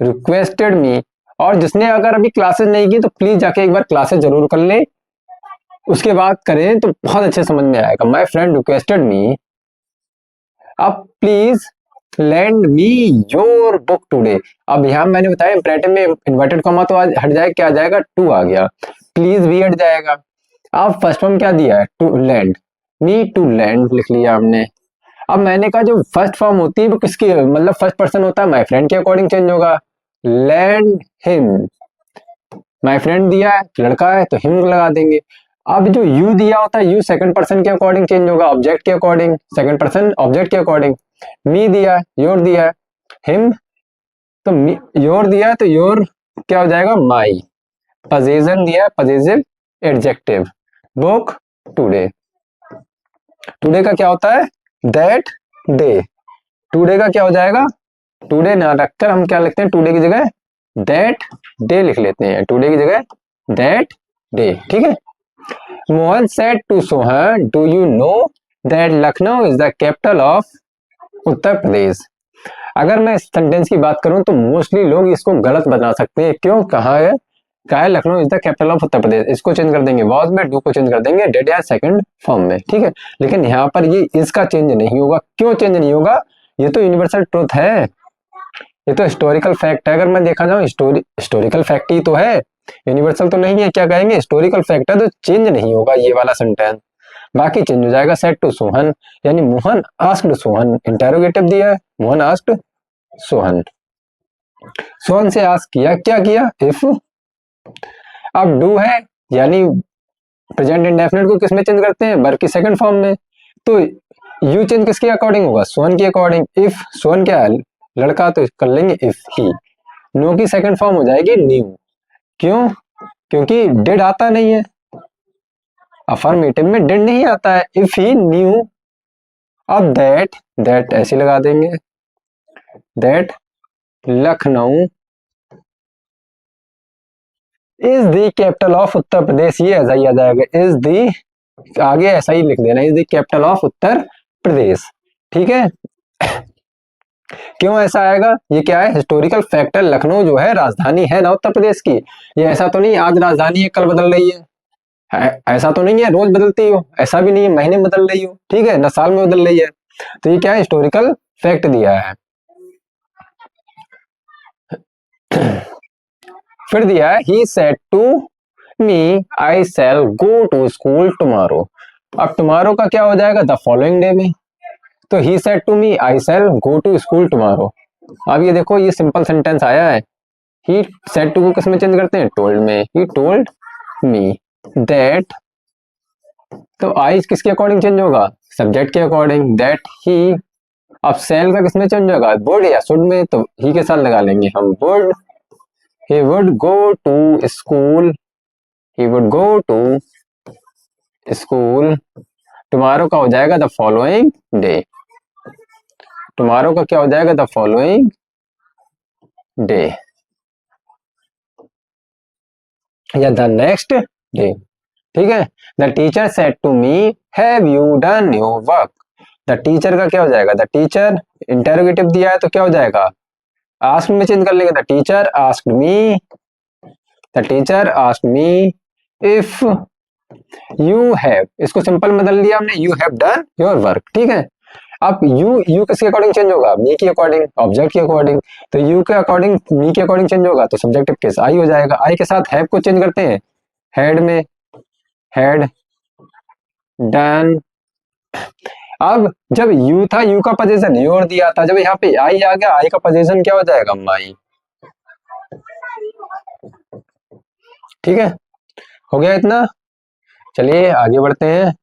रिक्वेस्टेड मी। और जिसने अगर अभी क्लासेस नहीं की तो प्लीज जाके एक बार क्लासेस जरूर कर ले, उसके बाद करें तो बहुत अच्छे समझ में आएगा। My friend requested me. अब please lend me your book today. अब यहाँ मैंने बताया इंपरेटिव में इन्वर्टेड कॉमा तो आज हट जाए, क्या आ जाएगा, टू आ गया, प्लीज भी हट जाएगा। अब फर्स्ट फॉर्म क्या दिया है, to land, me to land लिख लिया हमने। अब मैंने कहा जो फर्स्ट फॉर्म होती है वो किसकी, मतलब फर्स्ट पर्सन होता है, माय फ्रेंड के अकॉर्डिंग चेंज होगा, लैंड हिम। माय फ्रेंड दिया है, लड़का है, तो हिम लगा देंगे। अब जो यू दिया होता है, यू सेकंड पर्सन के अकॉर्डिंग चेंज होगा, ऑब्जेक्ट के अकॉर्डिंग, सेकंड पर्सन ऑब्जेक्ट के अकॉर्डिंग। मी दिया है, योर दिया है, हिम, तो योर दिया है तो योर क्या हो जाएगा, माई। पोजेशन दिया है, possessive adjective. Book today, today का क्या होता है, दैट डे। टुडे का क्या हो जाएगा, टुडे ना रखकर हम क्या लिखते हैं, टुडे की जगह दैट डे लिख लेते हैं, टुडे की जगह दैट डे, ठीक है। Mohan said to Sohan, do you know that Lucknow is the capital of Uttar Pradesh. अगर मैं इस सेंटेंस की बात करूं तो मोस्टली लोग इसको गलत बना सकते हैं। क्यों, कहा है Lucknow is the capital of Uttar Pradesh, इसको चेंज कर देंगे, वॉज में डू को चेंज कर देंगे डेड या सेकंड फॉर्म में, ठीक है। लेकिन यहाँ पर ये इसका चेंज नहीं होगा। क्यों चेंज नहीं होगा, ये तो यूनिवर्सल ट्रूथ है, ये तो हिस्टोरिकल फैक्ट है। अगर मैं देखा जाऊं हिस्टोरिकल फैक्ट ही तो है, यूनिवर्सल तो नहीं है। क्या कहेंगे, हिस्टोरिकल फैक्ट है, तो चेंज नहीं होगा ये वाला सेंटेंस। बाकी चेंज हो जाएगा सेड टू सोहन, यानी मोहन आस्क्ड सोहन, इंटेरोगेटिव दिया है, मोहन आस्क्ड सोहन, सोहन से आस्क किया, क्या किया, इफ। अब डू है, यानी प्रेजेंट इंडेफिनिट को किसमें चेंज करते हैं, वर्ब की सेकंड फॉर्म में। तो यू चेंज किसके अकॉर्डिंग होगा, सोहन के अकॉर्डिंग। इफ सोहन क्या है, लड़का, तो कर लेंगे इफ ही। नो की सेकंड फॉर्म हो जाएगी न्यू। क्यों, क्योंकि डिड आता नहीं है, अफर्मेटिव में डिड नहीं आता है। इफ ही न्यू, अब दैट ऐसे लगा देंगे, that Lucknow is the capital of Uttar Pradesh, ये ऐसा ही आ जाएगा, इज द, आगे ऐसा ही लिख देना, is the capital of Uttar प्रदेश, ठीक है। क्यों ऐसा आएगा, ये क्या है, हिस्टोरिकल फैक्टर। लखनऊ जो है राजधानी है ना उत्तर प्रदेश की, ये ऐसा तो नहीं आज राजधानी है कल बदल रही है, ऐसा तो नहीं है रोज बदलती हो, ऐसा भी नहीं है महीने में बदल रही हो, ठीक है ना, साल में बदल रही है। तो ये क्या है, हिस्टोरिकल फैक्ट दिया है। फिर दिया है, he said to me I shall go to school tomorrow. अब टुमारो का क्या हो जाएगा, द फॉलोइंग डे में। तो he said to me I shall go to school tomorrow. अब ये देखो, ये सिंपल सेंटेंस आया है, ही सेड टू को किस में चेंज करते हैं, टोल्ड में। ही टोल्ड मी दैट, तो आई किसके अकॉर्डिंग चेंज होगा, सब्जेक्ट के अकॉर्डिंग, दैट ही। अब सेल का किसमें चेंज होगा, वुड या शुड में, तो ही के साथ लगा लेंगे हम would. He would go to school, he would go to school. Tomorrow का हो जाएगा द फॉलोइंग डे, टुमारो का क्या हो जाएगा, द फॉलोइंग डे या द नेक्स्ट डे, ठीक है। The teacher said to me have you done your work. The teacher का क्या हो जाएगा, द टीचर, इंटेरोगेटिव दिया है तो क्या हो जाएगा, आस्क्ड में चेंज कर लेंगे, the teacher asked me, the teacher asked me if you have, इसको सिंपल बदल दिया हमने, you have done your work, ठीक है। अब यू किसके अकॉर्डिंग चेंज होगा, मी के अकॉर्डिंग, ऑब्जेक्ट के अकॉर्डिंग। तो यू के अकॉर्डिंग मी के अकॉर्डिंग चेंज होगा, तो सब्जेक्टिव केस आई हो जाएगा। आई के साथ हैव को चेंज करते हैं, हैड में, हैड डन। अब जब यू था, यू का पोजीशन योर दिया था, जब यहाँ पे आई आ गया, आई का पोजीशन क्या हो जाएगा, माई, ठीक है। हो गया इतना, चलिए आगे बढ़ते हैं।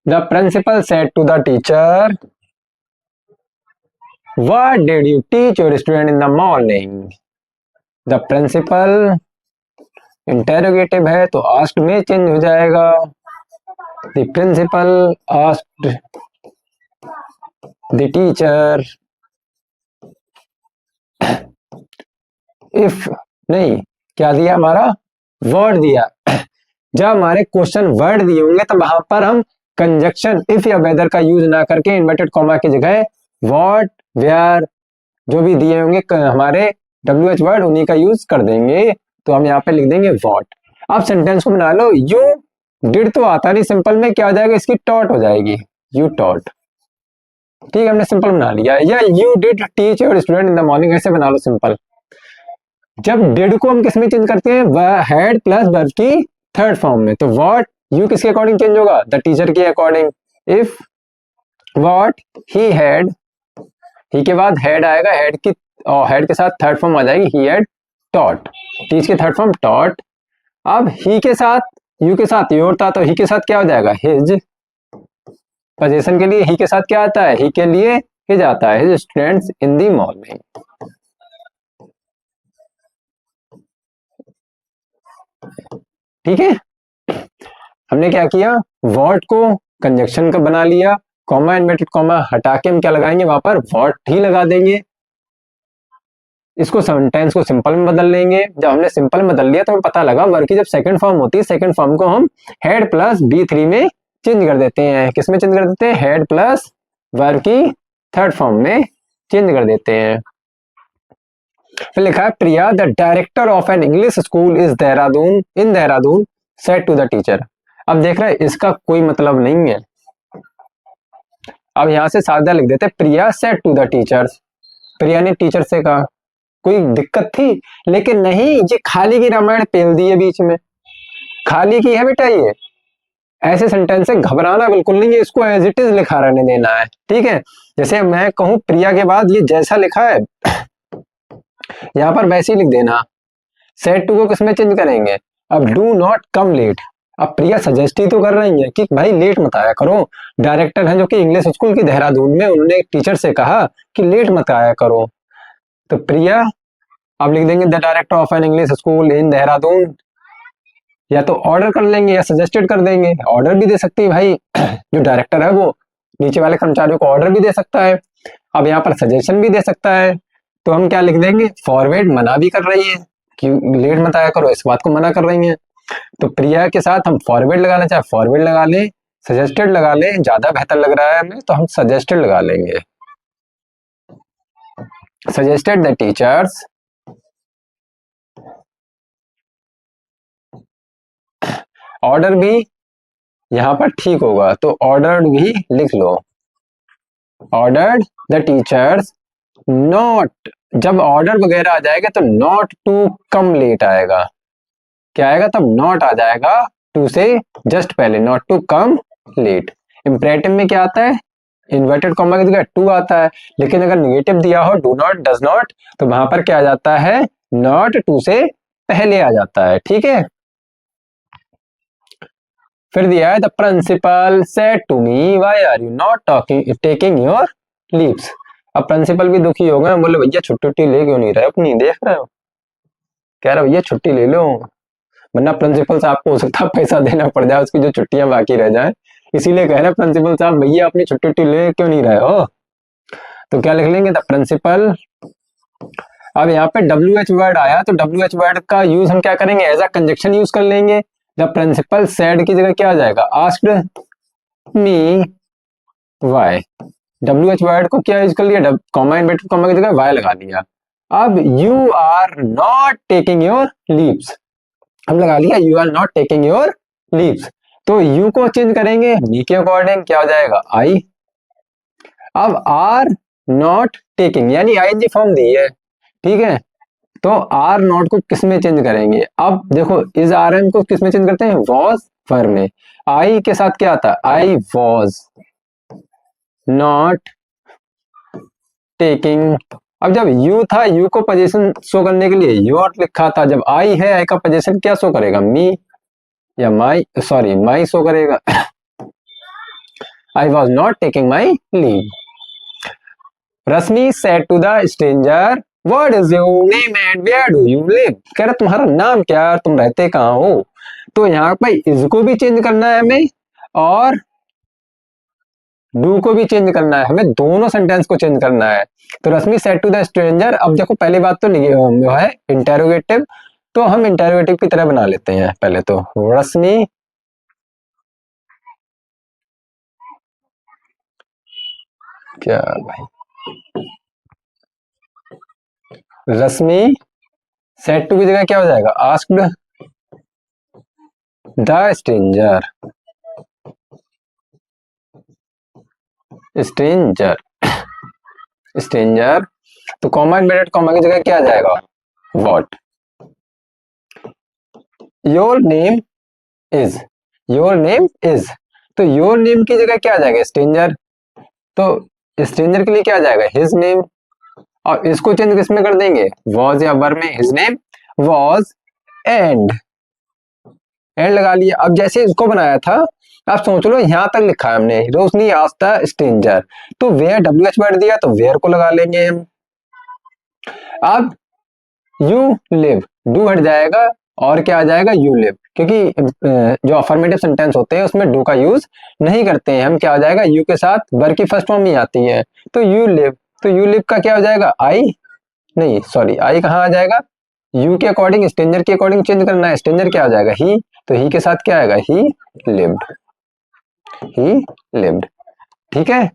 The principal said to the teacher, what did you teach your student in the morning? The principal interrogative है तो आस्क्ड में चेंज हो जाएगा, the principal asked the teacher if, नहीं, क्या दिया हमारा, वर्ड दिया। जब हमारे क्वेश्चन वर्ड दिए होंगे तब वहां पर हम कंजक्शन इफ या वेदर का यूज ना करके इन्वर्टेड कॉमा की जगह व्हाट, वेयर, जो भी दिए होंगे हमारे WH वर्ड, उन्हीं का यूज कर देंगे। तो हम यहाँ पे लिख देंगे व्हाट। अब सेंटेंस को बना लो, यू डिड तो आता नहीं, सिंपल में क्या हो जाएगा, इसकी टॉट हो जाएगी, यू टॉट, ठीक है, हमने सिंपल बना लिया। या you did teach your student in the morning, ऐसे बना लो सिंपल। जब डिड को हम किसमें चेंज करते हैं, वह हैड प्लस वर्ब की थर्ड फॉर्म में। तो व्हाट, यू किसके अकॉर्डिंग चेंज होगा, द टीचर के according. If what he had, he के बाद हेड आएगा, हेड की, और हेड के साथ थर्ड फॉर्म आ जाएगी, ही हैड टॉट, टीच की थर्ड फॉर्म टॉट। अब ही के साथ, यू के साथ योर था, तो ही के साथ क्या हो जाएगा, हिज। पोजीशन के लिए ही के साथ क्या आता है, ही के लिए हिज आता है, his students in the morning, ठीक है। हमने क्या किया, व्हाट को कंजक्शन का बना लिया, कॉमा इन्वर्टेड कॉमा हटा के हम क्या लगाएंगे, वहां पर व्हाट ही लगा देंगे। इसको सेंटेंस को सिंपल में बदल लेंगे। जब हमने सिंपल में बदल लिया तो पता लगा वर्ब की जब सेकंड फॉर्म होती है, सेकंड फॉर्म को हम हेड प्लस बी3 में चेंज कर देते हैं। किस में चेंज कर देते हैं, हेड प्लस वर्ब की थर्ड फॉर्म में चेंज कर देते हैं। फिर लिखा है Priya the director of an English school is Dehradun in Dehradun said to the teacher. अब देख रहे हैं इसका कोई मतलब नहीं है। अब यहां से सादा लिख देते प्रिया सेड टू द टीचर्स, प्रिया ने टीचर से कहा। कोई दिक्कत थी, लेकिन नहीं, ये खाली की रामायण पेल दी है बीच में, खाली की है बेटा ये। ऐसे सेंटेंस से घबराना बिल्कुल नहीं है, इसको एज इट इज लिखा रहने देना है, ठीक है। जैसे मैं कहूं प्रिया के बाद ये जैसा लिखा है यहां पर वैसे ही लिख देना। सेड टू को किसमें चेंज करेंगे, अब डू नॉट कम लेट। अब प्रिया सजेस्ट ही तो कर रही है कि भाई लेट मत आया करो। डायरेक्टर है जो कि इंग्लिश स्कूल की देहरादून में, उन्होंने टीचर से कहा कि लेट मत आया करो। तो प्रिया अब लिख देंगे the director of an English school इन देहरादून, या तो ऑर्डर कर लेंगे या सजेस्टेड कर देंगे। ऑर्डर भी दे सकती है भाई, जो डायरेक्टर है वो नीचे वाले कर्मचारियों को ऑर्डर भी दे सकता है। अब यहाँ पर सजेशन भी दे सकता है। तो हम क्या लिख देंगे, फॉरवर्ड मना भी कर रही है कि लेट मत आया करो, इस बात को मना कर रही है। तो प्रिया के साथ हम फॉरवर्ड लगाना चाहे फॉरवर्ड लगा लें, सजेस्टेड लगा लें, ज्यादा बेहतर लग रहा है हमें तो हम सजेस्टेड लगा लेंगे। सजेस्टेड द टीचर्स ऑर्डर भी यहां पर ठीक होगा, तो ऑर्डर भी लिख लो। ऑर्डर्ड द टीचर्स नॉट, जब ऑर्डर वगैरह आ जाएगा तो नॉट टू कम लेट आएगा। क्या आएगा तब, नॉट आ जाएगा टू से जस्ट पहले, not to come late. Imperative में क्या आता है, इन्वर्टेड कॉमा की जगह टू आता है, लेकिन अगर नेगेटिव दिया हो डू नॉट डज नॉट तो वहां पर क्या आ जाता है, नॉट टू से पहले आ जाता है, ठीक है। फिर दिया है the principal said to me why are you not talking taking your leaves. अब प्रिंसिपल भी दुखी हो गए, बोले भैया छुट्टी ले क्यों नहीं रहे अपनी, देख रहे हो, कह रहे भैया छुट्टी ले लो, वरना प्रिंसिपल साहब को हो सकता है पैसा देना पड़ जाए उसकी जो छुट्टियां बाकी रह जाए, इसीलिए कह रहे प्रिंसिपल साहब भैया अपनी छुट्टी ले क्यों नहीं रहे हो। तो क्या लिख लेंगे, द प्रिंसिपल। अब यहाँ पे WH वर्ड आया तो WH वर्ड का यूज हम क्या करेंगे, एज अ कंजक्शन यूज कर लेंगे। द प्रिंसिपल सेड की जगह क्या आ जाएगा, asked me why. WH word को क्या यूज कर लिया, कॉमा इन्वर्टेड कॉमा की जगह वाई लगा दिया। अब you are not taking your leaves, हम लगा लिया you are not taking your leaves, तो यू को चेंज करेंगे मी के अकॉर्डिंग, क्या हो जाएगा आई। अब आर नॉट टेकिंग यानी आईएनजी फॉर्म दी है, ठीक है, तो आर नॉट को किस में चेंज करेंगे। अब देखो इज आर एम को किस में चेंज करते हैं, वॉज फर में। आई के साथ क्या आता है, आई वॉज नॉट टेकिंग। अब जब यू था, यू को पोजीशन शो करने के लिए योर लिखा था, जब आई है आई का पोजीशन क्या शो करेगा, मी या माई, सॉरी माई शो करेगा। I was not taking my leave. Rashmi said to the stranger what is your name and where do you live. कह रहा तुम्हारा नाम क्या है, तुम रहते कहाँ हो। तो यहाँ पर इसको भी चेंज करना है हमें और डू को भी चेंज करना है, हमें दोनों सेंटेंस को चेंज करना है। तो रश्मि सेड टू द स्ट्रेंजर, अब देखो पहली बात तो जो है इंटेरोगेटिव, तो हम इंटेरोगेटिव की तरह बना लेते हैं। पहले तो रश्मि क्या भाई, रश्मि सेड टू की जगह क्या हो जाएगा, asked the stranger, stranger stranger, तो कॉमा इन्वर्टेड कॉमा की जगह क्या आ जाएगा, what. Your name is, your name is, तो योर नेम की जगह क्या आ जाएगा, स्ट्रेंजर, तो स्ट्रेंजर के लिए क्या आ जाएगा, हिज नेम, और इसको चेंज किसमें कर देंगे, वॉज या वर में, हिज नेम वॉज एंड लगा लिया। अब जैसे इसको बनाया था, आप सोच लो यहां तक लिखा है हमने, रोशनी आस्था स्ट्रेंजर, तो वेयर WH वर्ड दिया तो वेयर को लगा लेंगे हम। अब यू लिव, डू हट जाएगा और क्या आ जाएगा, यू लिव, क्योंकि जो अफर्मेटिव सेंटेंस होते हैं उसमें डू का यूज नहीं करते हैं हम, क्या आ जाएगा, यू के साथ वर्ब की फर्स्ट फॉर्म ही आती है, तो यू लिव, तो यू लिव का क्या हो जाएगा, आई, नहीं सॉरी, आई कहाँ आ जाएगा, यू के अकॉर्डिंग, स्ट्रेंजर के अकॉर्डिंग चेंज करना है, स्ट्रेंजर क्या आ जाएगा, ही, तो ही के साथ क्या आएगा, ही लिव्ड, ही लिव्ड, ठीक है,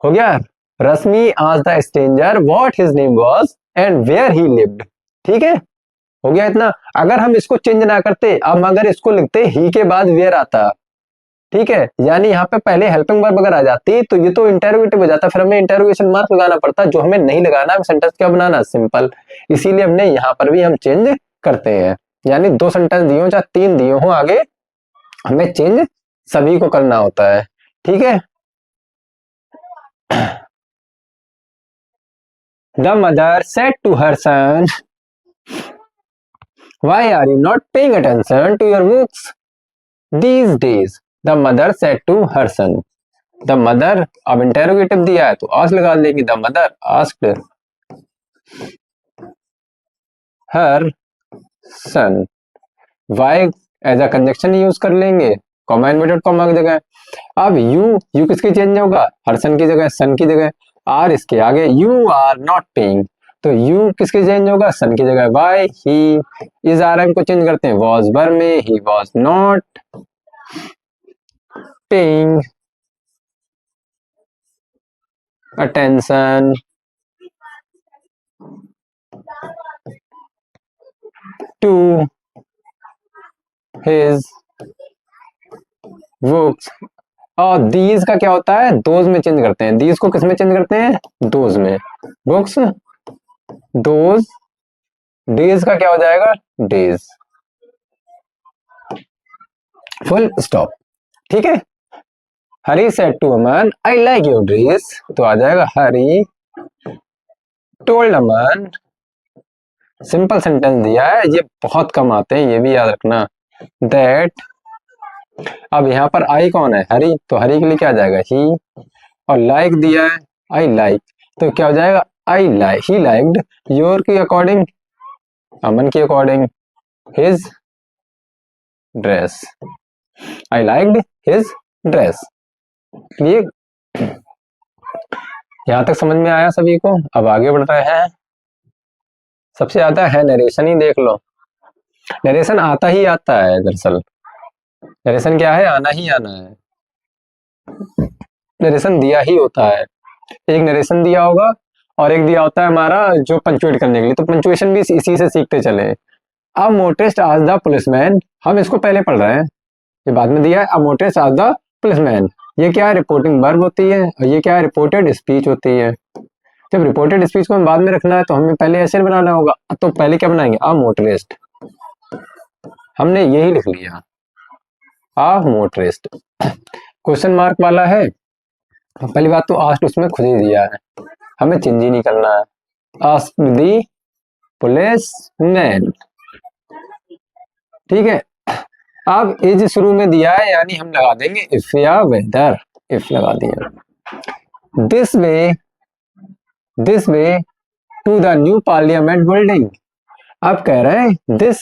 हो गया। Rashmi asked the stranger what his name was and where he lived, ठीक है, हो गया इतना। अगर हम इसको चेंज ना करते, अब अगर इसको लिखते ही के बाद वेयर आता, ठीक है, यानी यहाँ पे पहले हेल्पिंग वर्ब अगर आ जाती तो ये तो इंटरोगेटिव हो जाता, फिर हमें इंटरोगेशन मार्क लगाना पड़ता, जो हमें नहीं लगाना, सेंटेंस क्या बनाना, सिंपल, इसीलिए हमने यहाँ पर भी हम चेंज करते हैं, यानी 2 सेंटेंस दिए हो चाहे 3 दिए हो, आगे हमें चेंज सभी को करना होता है, ठीक है। The mother said to her son, why are you not paying attention to your books these days? The mother said to her son. The mother, अब इंटेरोगेटिव दिया है तो आस्क लगा देंगे, the mother asked her son. Why as a conjunction use कर लेंगे, comma inverted comma की जगह। अब यू किसकी चेंज होगा, हर सन की जगह, सन की जगह, आर इसके आगे, यू आर नॉट पेइंग, तो यू किसकी चेंज होगा, सन की जगह, वाई, ही, इस आर एम को चेंज करते हैं वॉज वर में, he was not paying attention to his books, और दीज का क्या होता है, दोज में चेंज करते हैं, दीज को किस में चेंज करते हैं, दोज में, बुक्स दोज, डेज का क्या हो जाएगा, डेज, फुल स्टॉप, ठीक है। Hari said to Aman I like your dress, तो आ जाएगा Hari told Aman, simple sentence दिया है, ये बहुत कम आते हैं, ये भी याद रखना, दैट, अब यहाँ पर आई कौन है, हरी, तो हरी के लिए क्या आ जाएगा, ही, और लाइक दिया है, आई लाइक, तो क्या हो जाएगा, I like, he liked your के अकॉर्डिंग, अमन के according, his dress, I liked his dress, ये यहां तक समझ में आया सभी को, अब आगे बढ़ रहे हैं। सबसे ज्यादा है नरेशन ही देख लो, नरेशन आता ही आता है, दरअसल नरेशन क्या है, आना ही आना है, नरेशन दिया ही होता है, एक नरेशन दिया होगा और एक दिया होता है हमारा जो पंचुएट करने के लिए, तो पंचुएशन भी इसी से सीखते चले। अब मोटेस्ट आज द पुलिसमैन, हम इसको पहले पढ़ रहे हैं, ये बाद में दिया है, अब मोटेस्ट आज द पुलिसमैन, ये क्या है, रिपोर्टिंग वर्ब होती है, और ये क्या है, रिपोर्टेड स्पीच होती है। जब रिपोर्टेड स्पीच को हमें बाद में रखना है तो हमें पहले ऐसे बनाना होगा, तो पहले क्या बनाएंगे, अ मोटरिस्ट, हमने यही लिख लिया, अ मोटरिस्ट, क्वेश्चन मार्क वाला है, पहली बात तो आस्क्ड उसमें खुद ही दिया है, हमें चेंज ही नहीं करना है, आस्क्ड द पुलिसमैन, ठीक है। अब इज शुरू में दिया है, यानी हम लगा देंगे इफ या वेदर, इफ लगा दिया, this way to the new parliament building, अब कह रहे हैं दिस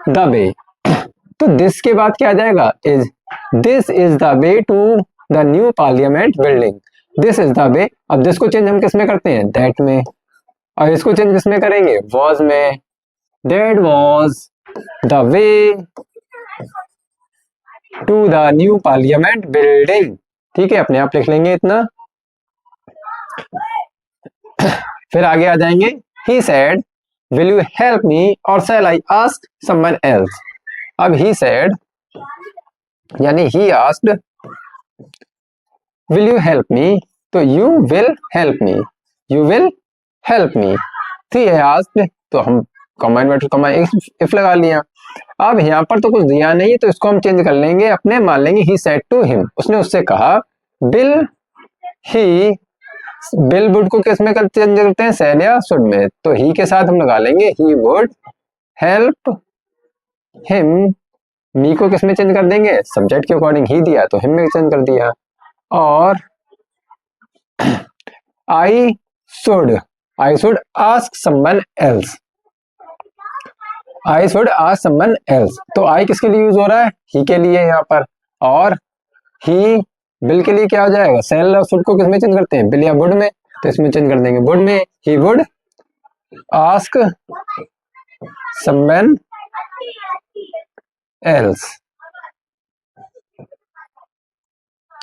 द वे, तो दिस के बाद क्या आ जाएगा, is, this is the way to the new parliament building, this is the way, अब दिस को चेंज हम किस में करते हैं, दैट में, और इसको चेंज किस में करेंगे, वॉज में, that was the way to the new parliament building, ठीक है, अपने आप लिख लेंगे इतना। फिर आगे आ जाएंगे, he said will you help me or shall I ask someone else, अब ही सेड यानी he asked will you help me, तो you will help me, you will help me, he asked, तो हम कॉमा इन्वर्टेड कॉमा इफ लगा लिया। अब यहाँ पर तो कुछ दिया नहीं, तो इसको हम चेंज कर लेंगे, अपने मान लेंगे ही सेड टू हिम, उसने उससे कहा, बिल ही, बिल वुड को किस में चेंज करते हैं, सैड या शुड में, तो ही के साथ हम लगा लेंगे ही वुड हेल्प हिम, मी को किस में चेंज कर देंगे, सब्जेक्ट के अकॉर्डिंग ही दिया तो हिम में चेंज कर दिया, और I should ask someone else, I should ask someone else, तो आई किसके लिए यूज हो रहा है, ही के लिए यहाँ पर, और ही बिल के लिए क्या हो जाएगा, सेल और शुड को किसमें चेंज करते हैं, बिल या वुड में, तो इसमें चेंज कर देंगे वुड में, he would ask someone else,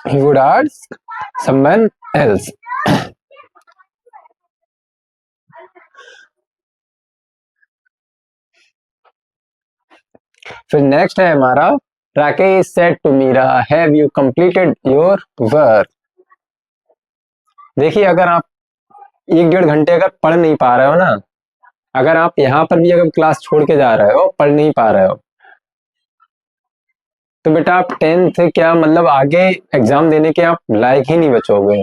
he would ask someone else. फिर नेक्स्ट है हमारा, Rakesh said to Meera have you completed your work. देखिए अगर आप 1-1.5 घंटे अगर पढ़ नहीं पा रहे हो ना, अगर आप यहाँ पर भी अगर क्लास छोड़ के जा रहे हो, पढ़ नहीं पा रहे हो, तो बेटा आप 10th क्या मतलब आगे एग्जाम देने के आप लायक ही नहीं बचोगे।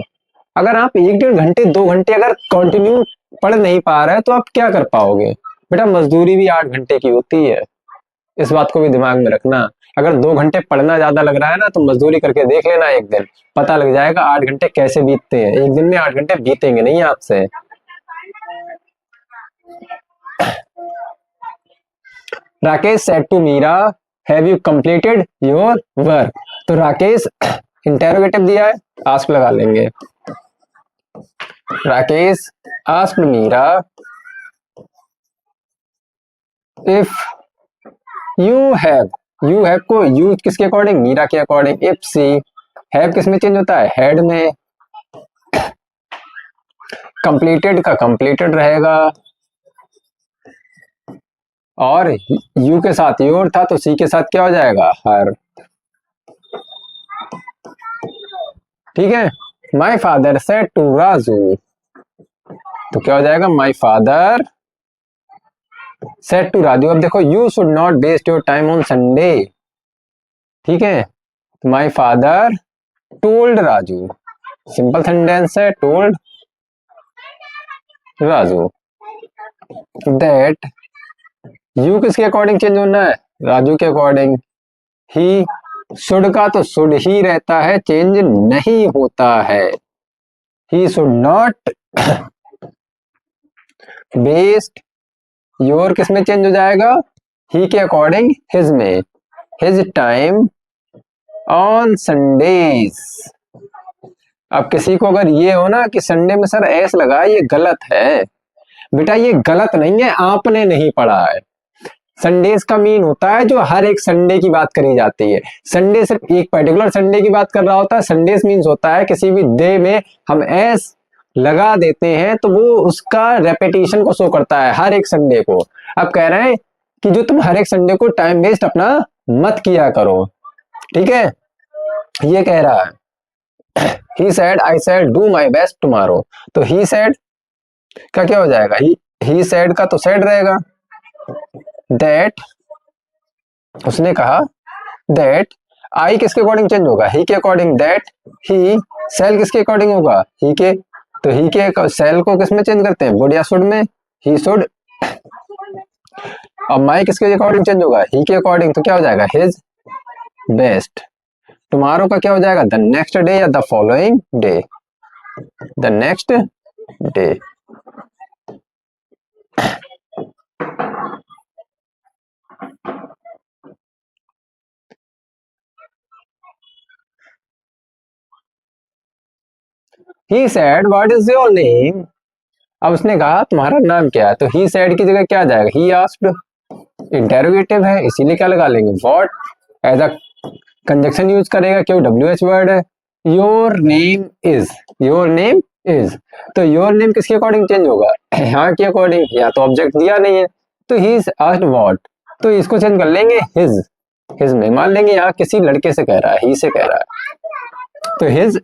अगर आप 1-1.5 घंटे 2 घंटे अगर कंटिन्यू पढ़ नहीं पा रहे तो आप क्या कर पाओगे बेटा, मजदूरी भी 8 घंटे की होती है, इस बात को भी दिमाग में रखना। अगर 2 घंटे पढ़ना ज्यादा लग रहा है ना, तो मजदूरी करके देख लेना, एक दिन पता लग जाएगा 8 घंटे कैसे बीतते हैं, एक दिन में 8 घंटे बीतेंगे नहीं आपसे। Rakesh said to Meera have you completed your work, तो राकेश इंटेरोगेटिव दिया है, आस्क लगा लेंगे। Rakesh asked Meera if you have को यूज किसके अकॉर्डिंग, मीरा के अकॉर्डिंग, इफ सी हैव किस में चेंज होता है, हैड में, कंप्लीटेड का कंप्लीटेड रहेगा, और यू के साथ योर था तो सी के साथ क्या हो जाएगा, हर। ठीक है, my father said to Raju, तो क्या हो जाएगा, my father said to Raju. अब देखो you should not waste your time on Sunday, ठीक है, my father told Raju, simple sentence है, टोल्ड राजू दैट, यू किसके अकॉर्डिंग चेंज होना है, राजू के अकॉर्डिंग, ही शुड का तो शुड ही रहता है, चेंज नहीं होता है, he should not waste, your किस में चेंज हो जाएगा, ही के अकॉर्डिंग हिज में, हिज टाइम ऑन संडेज। अब किसी को अगर ये हो ना कि संडे में सर एस लगा, ये गलत है बेटा, ये गलत नहीं है, आपने नहीं पढ़ा है। संडेज का मीन होता है जो हर एक संडे की बात करी जाती है, संडे सिर्फ एक पर्टिकुलर संडे की बात कर रहा होता है, संडेज मीन्स होता है किसी भी डे में हम एस लगा देते हैं तो वो उसका रेपिटेशन को शो करता है हर एक संडे को। अब कह रहे हैं कि जो तुम हर एक संडे को टाइम वेस्ट अपना मत किया करो, ठीक है, ये कह रहा है। he said I shall do my best tomorrow, तो he said का क्या हो जाएगा, he said का तो said रहेगा, that उसने कहा, that I किसके अकॉर्डिंग चेंज होगा, he के अकॉर्डिंग, that he shall किसके अकॉर्डिंग होगा, he के, तो he के shall को किस में चेंज करते हैं, would या should में, he should, अब my किसके अकॉर्डिंग चेंज होगा, he के अकॉर्डिंग, तो क्या हो जाएगा, his best। टुमारो का क्या हो जाएगा, द नेक्स्ट डे या the following day, the next day. He said what is your name, अब उसने कहा तुम्हारा नाम क्या है, तो ही सेड की जगह क्या आ जाएगा, ही आस्क्ड, इंटेरोगेटिव है इसीलिए क्या लगा लेंगे, what, as a conjunction use करेगा, क्यों WH वर्ड है, your name is, your name is, तो योर नेम किसके अकॉर्डिंग चेंज होगा, यहाँ के अकॉर्डिंग, या तो ऑब्जेक्ट दिया नहीं है, तो ही इज आस्क्ड व्हाट, तो इसको चेंज कर लेंगे हिज, हिज में, मान लेंगे यहाँ किसी लड़के से कह रहा है, ही से कह रहा है, तो हिज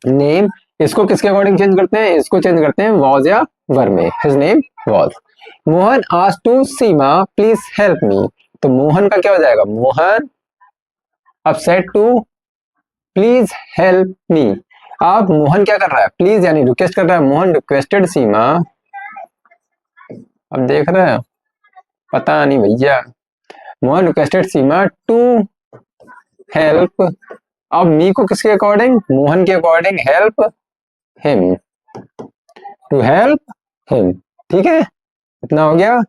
नेम, इसको किसके अकॉर्डिंग चेंज करते हैं, इसको चेंज करते हैं वॉज या वर में, his name was. Mohan asked to Seema please help me, तो मोहन का क्या हो जाएगा, मोहन अब said to please help me, अब मोहन क्या कर रहा है, प्लीज यानी रिक्वेस्ट कर रहा है, मोहन रिक्वेस्टेड सीमा, अब देख रहे हैं, पता नहीं भैया, Mohan requested Seema to help, अब मी को किसके अकॉर्डिंग, मोहन के according, help him, to help him, ठीक है, इतना हो गया।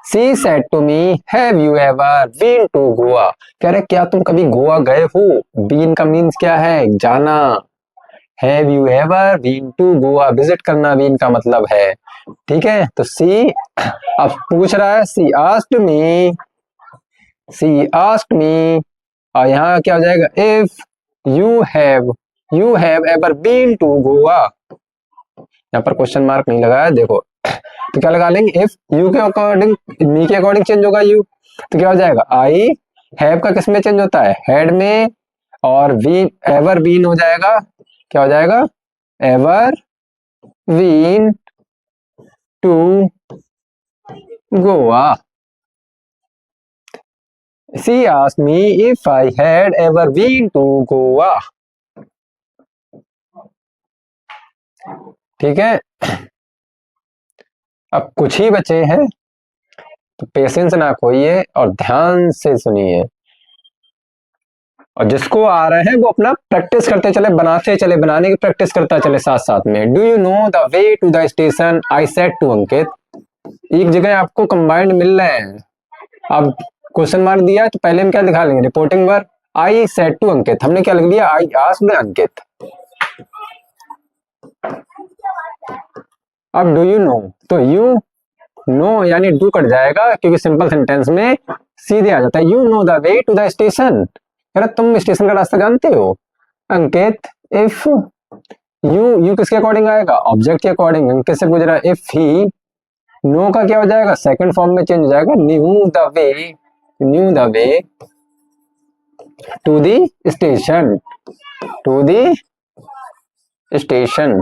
She said to me have you ever been to Goa, कह रहे क्या तुम कभी गोवा गए हो। बीन का मीन्स क्या है, जाना। Have you ever been to Goa, visit करना बीन का मतलब है। ठीक है, तो सी अब पूछ रहा है, सी आस्क्ड मी, और यहाँ क्या हो जाएगा, if you have ever been to Goa. यहाँ पर क्वेश्चन मार्क नहीं लगाया, देखो तो क्या लगा लेंगे, इफ यू के अकॉर्डिंग, मी के अकॉर्डिंग चेंज होगा यू, तो क्या हो जाएगा, आई हैव का किस में चेंज होता है, हैड में, और वी एवर बीन हो जाएगा, क्या हो जाएगा, ever been to Goa. She asked me if I had ever been to Goa. ठीक है, अब कुछ ही बचे हैं, तो पेशेंस ना खोइए और ध्यान से सुनिए, और जिसको आ रहा है वो अपना प्रैक्टिस करते चले, बनाते चले, बनाने की प्रैक्टिस करता चले साथ साथ में। Do you know the way to the station, I said to Ankit. एक जगह आपको कंबाइंड मिल रहे हैं, अब क्वेश्चन मार्क दिया है तो पहले हम क्या लिखा लेंगे, reporting verb. I said to Ankit, हमने क्या लिख दिया, आई आस्क्ड अंकित। अब डू यू नो, तो यू नो यानी डू कट जाएगा, क्योंकि सिंपल सेंटेंस में सीधे आ जाता है, you know the way to the station, अरे तुम स्टेशन का रास्ता जानते हो। अंकित इफ यू किसके अकॉर्डिंग आएगा, ऑब्जेक्ट के अकॉर्डिंग, अंकित से पूछ रहा है, इफ ही, नो का क्या हो जाएगा, सेकंड फॉर्म में चेंज हो जाएगा, new the way to the station, to the station.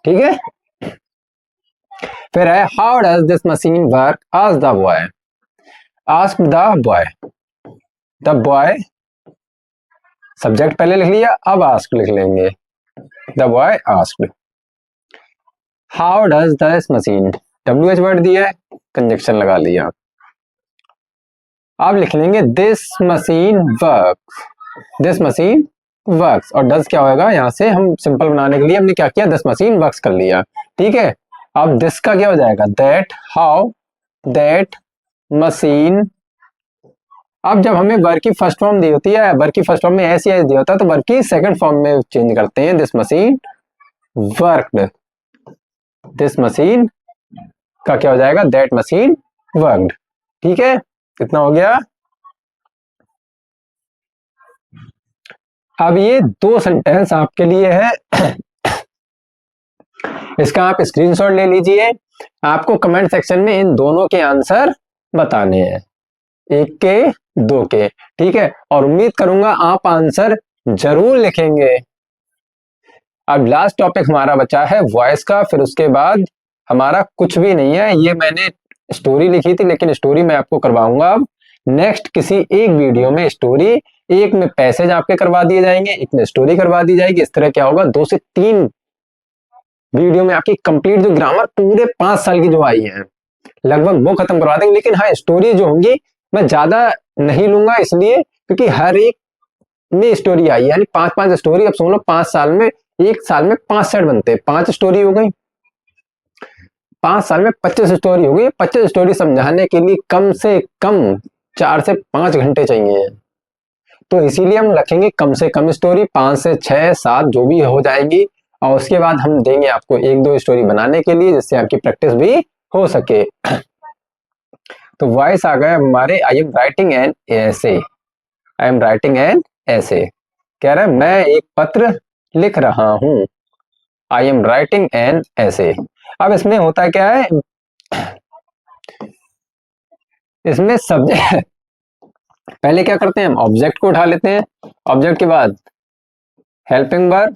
ठीक है, फिर है, how does this machine work, ask the boy, ask the boy, subject पहले लिख लिया, अब आस्क लिख लेंगे, the boy asked. How does this machine, WH word दिया है, कंजक्शन लगा लिया, अब लिख लेंगे दिस मशीन वर्क्स, और डज क्या होगा, यहां से हम सिंपल बनाने के लिए हमने क्या किया, दिस मशीन वर्क्स कर लिया। ठीक है, अब दिस का क्या हो जाएगा, दैट, हाउ दैट मशीन। अब जब हमें वर्क की फर्स्ट फॉर्म दी होती है, वर्क की फर्स्ट फॉर्म में ऐसी ऐसे दिया होता है, तो वर्क की सेकंड फॉर्म में चेंज करते हैं, this machine worked, this machine का क्या हो जाएगा, दैट मशीन वर्कड। ठीक है, कितना हो गया। अब ये 2 सेंटेंस आपके लिए है, इसका आप स्क्रीनशॉट ले लीजिए, आपको कमेंट सेक्शन में इन दोनों के आंसर बताने हैं, एक के, 2 के। ठीक है, और उम्मीद करूंगा आप आंसर जरूर लिखेंगे। अब लास्ट टॉपिक हमारा बचा है वॉइस का, फिर उसके बाद हमारा कुछ भी नहीं है, ये मैंने स्टोरी लिखी थी, लेकिन स्टोरी मैं आपको करवाऊंगा अब नेक्स्ट किसी एक वीडियो में। स्टोरी एक में पैसेज आपके करवा दिए जाएंगे, एक में स्टोरी करवा दी जाएगी, इस तरह क्या होगा, 2 से 3 वीडियो में आपकी कंप्लीट जो ग्रामर पूरे 5 साल की जो आई है लगभग वो खत्म करवा देंगे। लेकिन हाँ, स्टोरी जो होंगी मैं ज्यादा नहीं लूंगा, इसलिए क्योंकि हर एक में स्टोरी आई है, यानी 5-5 स्टोरी। अब सुन लो, 5 साल में, एक साल में 5 सेट बनते हैं, 5 स्टोरी हो गई, 5 साल में 25 स्टोरी हो गई। 25 स्टोरी समझाने के लिए कम से कम 4 से 5 घंटे चाहिए, तो इसीलिए हम रखेंगे कम से कम स्टोरी, 5 से 6, 7 जो भी हो जाएगी, और उसके बाद हम देंगे आपको 1-2 स्टोरी बनाने के लिए, जिससे आपकी प्रैक्टिस भी हो सके। तो वॉइस आ गया हमारे, आई एम राइटिंग एन ऐसे, कह रहा है मैं एक पत्र लिख रहा हूं, आई एम राइटिंग एन ऐसे। अब इसमें होता क्या है, इसमें सब्जेक्ट पहले क्या करते हैं, हम ऑब्जेक्ट को उठा लेते हैं, ऑब्जेक्ट के बाद हेल्पिंग वर्ब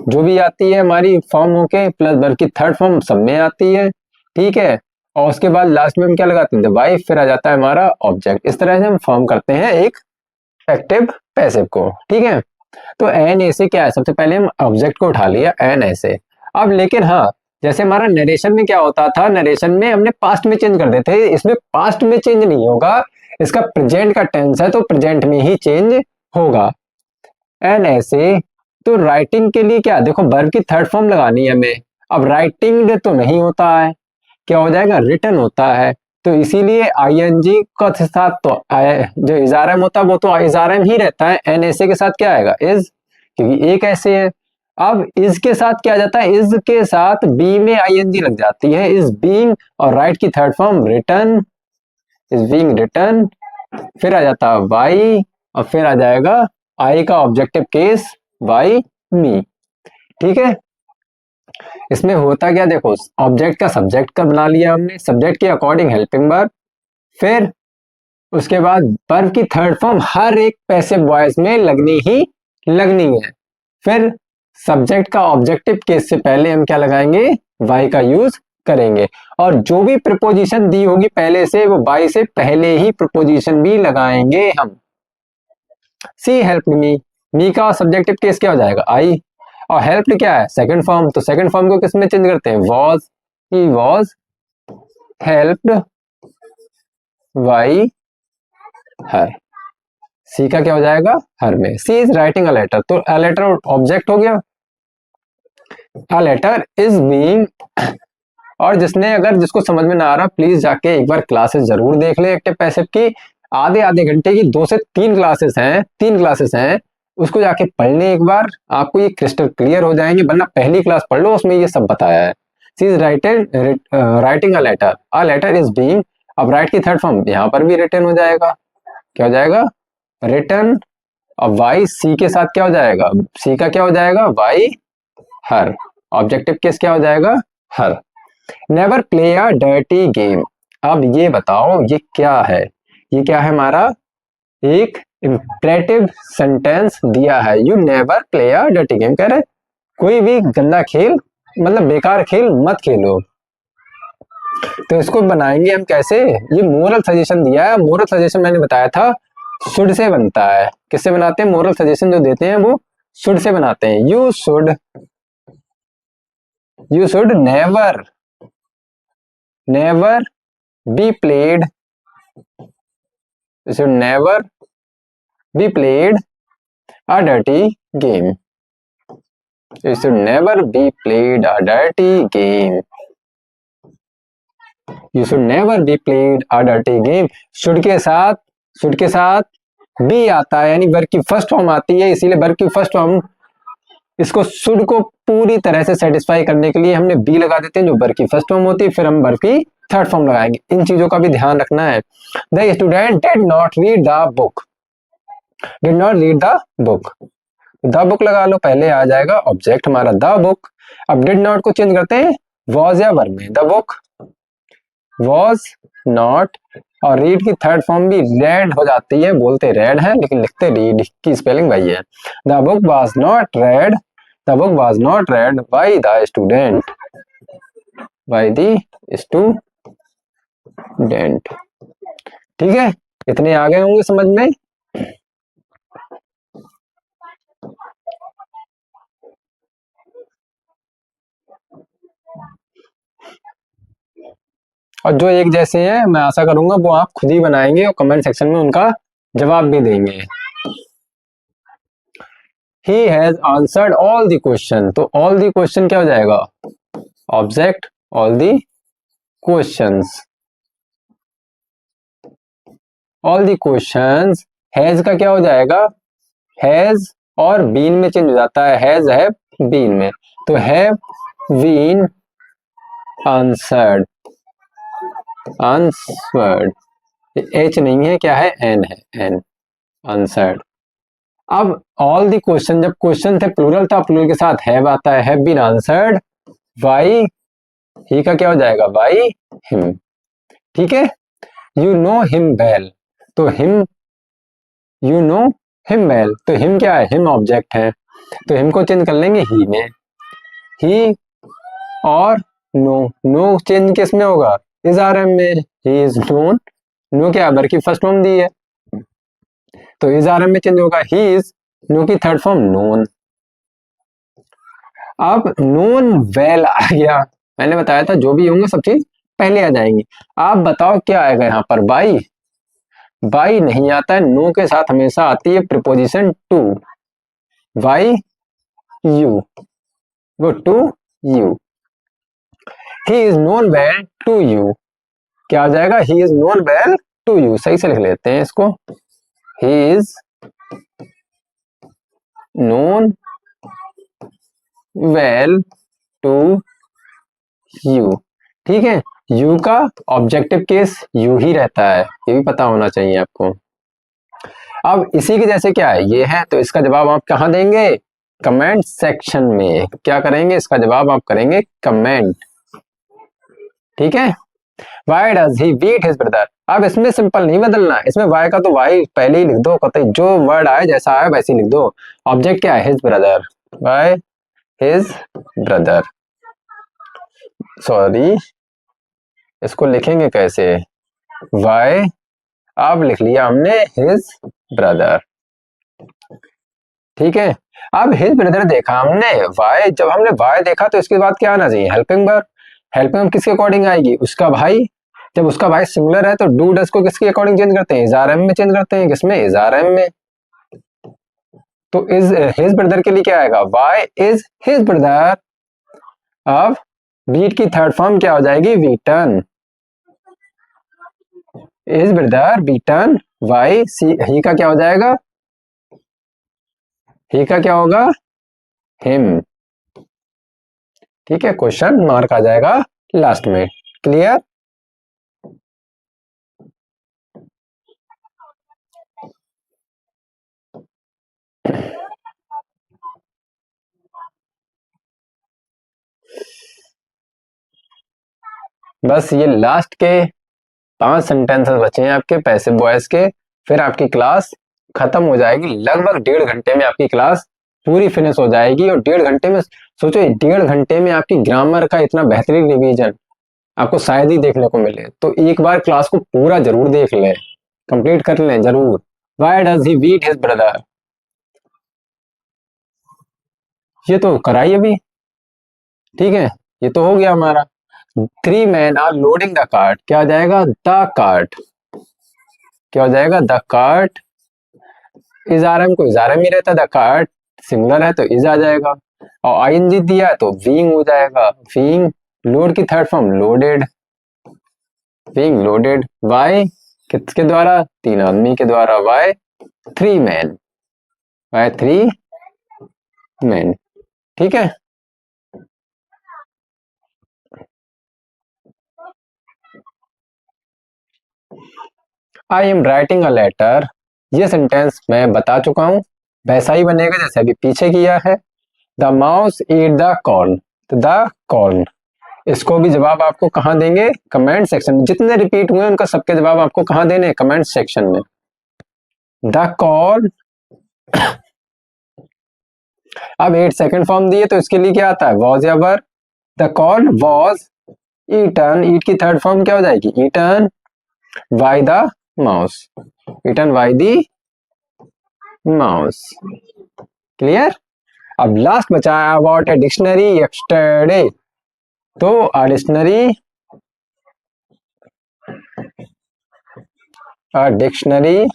जो भी आती है हमारी फॉर्म होके, प्लस वर्ब की थर्ड फॉर्म सब में आती है। ठीक है, और उसके बाद लास्ट में हम क्या लगाते हैं, वाइफ, फिर आ जाता है हमारा ऑब्जेक्ट। इस तरह से हम फॉर्म करते हैं एक एक्टिव पैसिव को। ठीक है, तो एन ऐसे क्या है, सबसे पहले हम ऑब्जेक्ट को उठा लिया, एन ऐसे। अब लेकिन हाँ, जैसे हमारा नरेशन में क्या होता था, नरेशन में हमने पास्ट में चेंज कर देते थे, इसमें पास्ट में चेंज नहीं होगा, इसका प्रेजेंट का टेंस है तो प्रेजेंट में ही चेंज होगा। एन ऐसे, तो राइटिंग के लिए क्या, देखो वर्ब की थर्ड फॉर्म लगानी है हमें, अब राइटिंग तो नहीं होता है, क्या हो जाएगा, रिटन होता है। तो इसीलिए आईएनजी का साथ तो जो इजारम होता है वो तो इजारम ही रहता है, एन ऐसे के साथ क्या आएगा, इज, क्योंकि एक ऐसे है। अब इज के साथ क्या आ जाता है, इज के साथ बी में आईएनजी लग जाती है, इज बीइंग, और राइट की third form written, is being written, फिर आ जाता है वाई, और फिर आ जाएगा आई का ऑब्जेक्टिव केस, वाई मी। ठीक है, इसमें होता क्या, देखो ऑब्जेक्ट का सब्जेक्ट का बना लिया हमने, सब्जेक्ट के अकॉर्डिंग हेल्पिंग वर्ब, फिर उसके बाद वर्ब की थर्ड फॉर्म हर एक पैसिव वॉइस में लगनी ही लगनी है। फिर सब्जेक्ट का ऑब्जेक्टिव केस से पहले हम क्या लगाएंगे, वाई का यूज करेंगे, और जो भी प्रपोजिशन दी होगी पहले से वो वाई से पहले ही प्रपोजिशन भी लगाएंगे हम। सी हेल्प मी का सब्जेक्टिव केस क्या हो जाएगा, आई, और हेल्प्ड क्या है, सेकंड फॉर्म, तो सेकंड फॉर्म को किस में चेंज करते हैं, was, he was helped by her. She का क्या हो जाएगा, हर में। She is writing a letter, तो अ लेटर ऑब्जेक्ट हो गया, अ लेटर इज बीइंग, और जिसने अगर जिसको समझ में ना आ रहा प्लीज जाके एक बार क्लासेस जरूर देख ले एक्टिव पैसिव की, आधे आधे घंटे की 2 से 3 क्लासेस हैं, 3 क्लासेस हैं, उसको जाके पढ़ लें एक बार, आपको ये क्रिस्टल क्लियर हो जाएंगे, वरना पहली क्लास पढ़ लो, उसमें ये सब बताया है। She is writing a letter is being, अब राइट की थर्ड फॉर्म यहाँ पर भी रिटर्न हो जाएगा, क्या हो जाएगा, रिटर्न, अब वाई सी के साथ क्या हो जाएगा, सी का क्या हो जाएगा, वाई हर, ऑब्जेक्टिव केस क्या हो जाएगा, her. Never play a dirty game, अब ये बताओ ये क्या है, ये क्या है हमारा, एक इंपरेटिव सेंटेंस दिया है, you never play a dirty game, कह रहे कोई भी गंदा खेल, मतलब बेकार खेल मत खेलो। तो इसको बनाएंगे हम कैसे, ये मोरल सजेशन दिया है, मोरल सजेशन मैंने बताया था शुड से बनता है, किससे बनाते हैं, मोरल सजेशन जो देते हैं वो शुड से बनाते हैं। You should never be played, should never be played a dirty game. It should never be played a dirty game. You should never be played a dirty game. should के साथ be आता है, यानी verb की first form आती है, इसीलिए verb की फर्स्ट फॉर्म, इसको शुड को पूरी तरह से सेटिस्फाई करने के लिए हमने बी लगा देते हैं जो वर्ब की फर्स्ट फॉर्म होती है, फिर हम वर्ब की थर्ड फॉर्म लगाएंगे। इन चीजों का भी ध्यान रखना है। The student did not read the book, did not read the book, the book लगा लो, पहले आ जाएगा ऑब्जेक्ट हमारा द बुक। अब डिड नॉट को चेंज करते हैं वॉज या वर्ब में, द बुक वॉज नॉट, और रीड की थर्ड फॉर्म भी रेड हो जाती है, बोलते रेड है लेकिन लिखते रीड, की स्पेलिंग वही है। The book was not red, the book was not red by the student, by the student. ठीक है, इतने आ गए होंगे समझ में। और जो एक जैसे हैं मैं आशा करूंगा वो आप खुद ही बनाएंगे और कमेंट सेक्शन में उनका जवाब भी देंगे। He has answered all the question, तो all the question क्या हो जाएगा, object all the questions, all the questions, has का क्या हो जाएगा, has और been में चेंज हो जाता है, has have been में, तो have been answered, answered, h नहीं है, क्या है, n है, n, answered। अब ऑल दी क्वेश्चन, जब क्वेश्चन थे प्लूरल था, प्लूरल के साथ हैव आता है, हैव बीन आंसर्ड बाई, ही का क्या हो जाएगा, बाई हिम। ठीक है, यू नो हिम वेल, तो him, you know him well, तो हिम क्या है, हिम ऑब्जेक्ट है, तो हिम को चेंज कर लेंगे ही में, ही और नो, नो चेंज किस में होगा, इज आर एम में, ही इज नोन, नो क्या वर्ब की फर्स्ट फॉर्म दी है तो इज आर एम में चेंज होगा, ही इज, नो की थर्ड फॉर्म नोन। अब नोन वेल आ गया, मैंने बताया था जो भी होंगे सब चीज पहले आ जाएंगी। आप बताओ क्या आएगा यहाँ पर, बाई, बाई नहीं आता है, नो के साथ हमेशा आती है प्रीपोजिशन टू, बाई यू, वो to you, he is known well to you, क्या हो जाएगा, he is known well to you, सही से लिख लेते हैं इसको, he is known well to you. ठीक है, यू का ऑब्जेक्टिव केस यू ही रहता है, ये भी पता होना चाहिए आपको। अब इसी के जैसे क्या है, ये है, तो इसका जवाब आप कहाँ देंगे, कमेंट सेक्शन में। क्या करेंगे, इसका जवाब आप करेंगे कमेंट। ठीक है, why does he beat his brother. अब इसमें सिंपल नहीं बदलना, इसमें वाई का तो वाई पहले ही लिख दो, कतई जो वर्ड आए जैसा आए वैसे ही लिख दो। ऑब्जेक्ट क्या है, his brother, why his brother, sorry इसको लिखेंगे कैसे, वाई, अब लिख लिया हमने हिज ब्रदर। ठीक है, अब हिज ब्रदर देखा हमने, वाई, जब हमने वाई देखा तो इसके बाद क्या आना चाहिए, हेल्पिंग वर्ब। हेल्पिंग वर्ब किसके अकॉर्डिंग आएगी, उसका भाई। जब उसका भाई सिंगुलर है तो डू डस को किसके अकॉर्डिंग चेंज करते हैं, इज आर एम में चेंज करते हैं, किसमें, इज आर एम में। तो इज हिज ब्रदर के लिए क्या आएगा, वाई इज हिज ब्रदर। अब बीट की थर्ड फॉर्म क्या हो जाएगी, beaten, is brother beaten, why she, he का क्या हो जाएगा, ही का क्या होगा, हिम। ठीक है, क्वेश्चन मार्क आ जाएगा लास्ट में। क्लियर, बस ये लास्ट के 5 सेंटेंसेस बचे हैं आपके पैसिव वॉइस के, फिर आपकी क्लास खत्म हो जाएगी। लगभग 1.5 घंटे में आपकी क्लास पूरी फिनिश हो जाएगी। और 1.5 घंटे में सोचो, 1.5 घंटे में आपकी ग्रामर का इतना बेहतरीन रिवीजन आपको शायद ही देखने को मिले। तो एक बार क्लास को पूरा जरूर देख लें, कंप्लीट कर लें जरूर। Why does he beat his brother, ये तो कराई अभी। ठीक है, ये तो हो गया हमारा। 3 men are loading the cart, क्या हो जाएगा, द कार्ट, क्या हो जाएगा, the cart. Is are am को इज आर एम ही रहता है, द कार्ट सिंगुलर है तो इज आ जाएगा, और आईएनजी दिया है तो बीइंग हो जाएगा, बीइंग। लोड की third form loaded, being loaded. By किसके द्वारा, 3 आदमी के द्वारा, वाई 3 men, वाई 3 men। ठीक है, I am writing a letter, ये सेंटेंस मैं बता चुका हूं, वैसा ही बनेगा जैसे अभी पीछे किया है। The mouse eat the corn, तो द कॉर्न, इसको भी जवाब आपको कहां देंगे, कमेंट सेक्शन में। जितने रिपीट हुए उनका सबके जवाब आपको कहां देने, कमेंट सेक्शन में। The corn. अब 8 सेकंड फॉर्म दिए तो इसके लिए क्या आता है, वॉज या were. The corn was eaten, eat की थर्ड फॉर्म क्या हो जाएगी, eaten by the mouse, eaten by the mouse. Clear. अब लास्ट बचा है अबाउट ए डिक्शनरी यस्टरडे, तो डिक्शनरी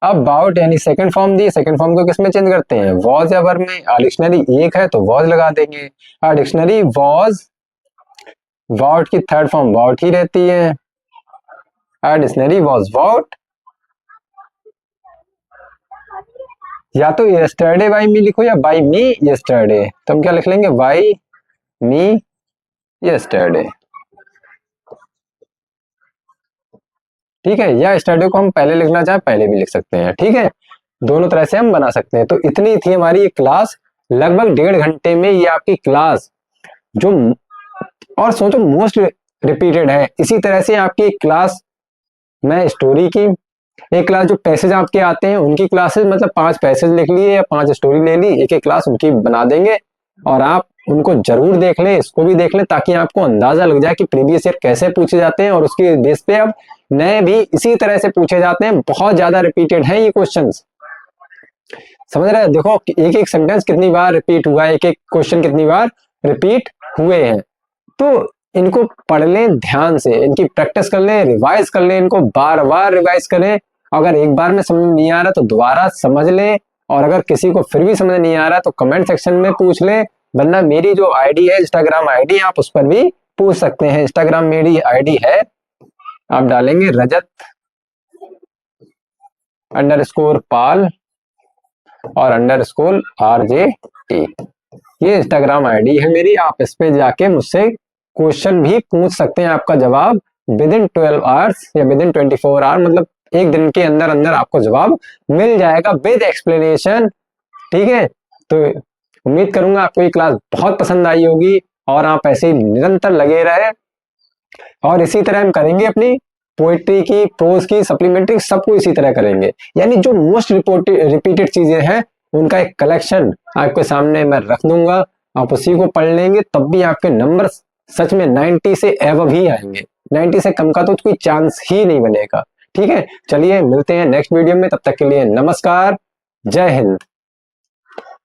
अबाउट, यानी सेकंड फॉर्म दी, सेकंड फॉर्म को किसमें चेंज करते हैं, वॉज या वर में। डिक्शनरी एक है तो वॉज लगा देंगे, डिक्शनरी वॉज, वॉट की थर्ड फॉर्म वॉट ही रहती है, डिक्शनरी वॉज वॉट। या तो यस्टरडे बाय मी लिखो या बाय मी यस्टरडे, तो हम क्या लिख लेंगे, बाय मी यस्टरडे। ठीक है, या यस्टरडे को हम पहले लिखना चाहे पहले भी लिख सकते हैं। ठीक है, दोनों तरह से हम बना सकते हैं। तो इतनी थी हमारी ये क्लास, लगभग 1.5 घंटे में ये आपकी क्लास, जो और सोचो मोस्ट रिपीटेड है। इसी तरह से आपकी एक क्लास, मैं स्टोरी की एक क्लास, जो पैसेज आपके आते हैं उनकी क्लासेस, मतलब 5 पैसेज लिख लिए या 5 स्टोरी ले ली, एक एक क्लास उनकी बना देंगे, और आप उनको जरूर देख लें, इसको भी देख लें, ताकि आपको अंदाजा लग जाए कि प्रीवियस ईयर कैसे पूछे जाते हैं, और उसके बेस पे अब नए भी इसी तरह से पूछे जाते हैं। बहुत ज्यादा रिपीटेड है ये क्वेश्चंस, समझ रहे हैं। देखो एक एक सेंटेंस कितनी बार रिपीट हुआ है, एक एक क्वेश्चन कितनी बार रिपीट हुए हैं। तो इनको पढ़ लें ध्यान से, इनकी प्रैक्टिस कर लें, रिवाइज कर लें, इनको बार बार रिवाइज करें। अगर एक बार में समझ नहीं आ रहा तो दोबारा समझ लें, और अगर किसी को फिर भी समझ नहीं आ रहा तो कमेंट सेक्शन में पूछ लें, वरना मेरी जो आईडी है, इंस्टाग्राम आईडी, आप उस पर भी पूछ सकते हैं। इंस्टाग्राम मेरी आईडी है, आप डालेंगे रजत_पाल और _RJT, ये इंस्टाग्राम आईडी है मेरी। आप इस पे जाके मुझसे क्वेश्चन भी पूछ सकते हैं, आपका जवाब विद इन 12 आवर्स या विद इन 24 आवर, मतलब एक दिन के अंदर अंदर आपको जवाब मिल जाएगा विद एक्सप्लेनेशन। ठीक है, तो उम्मीद करूंगा आपको ये क्लास बहुत पसंद आई होगी और आप ऐसे ही निरंतर लगे रहे। और इसी तरह हम करेंगे अपनी पोइट्री की, प्रोज की, सप्लीमेंट्री, सबको इसी तरह करेंगे। यानी जो मोस्ट रिपीटेड चीजें हैं उनका एक कलेक्शन आपके सामने मैं रख दूंगा, आप उसी को पढ़ लेंगे, तब भी आपके नंबर सच में 90 से एबव ही आएंगे। 90 से कम का तो कोई चांस ही नहीं बनेगा। ठीक है, चलिए मिलते हैं नेक्स्ट वीडियो में, तब तक के लिए नमस्कार, जय हिंद।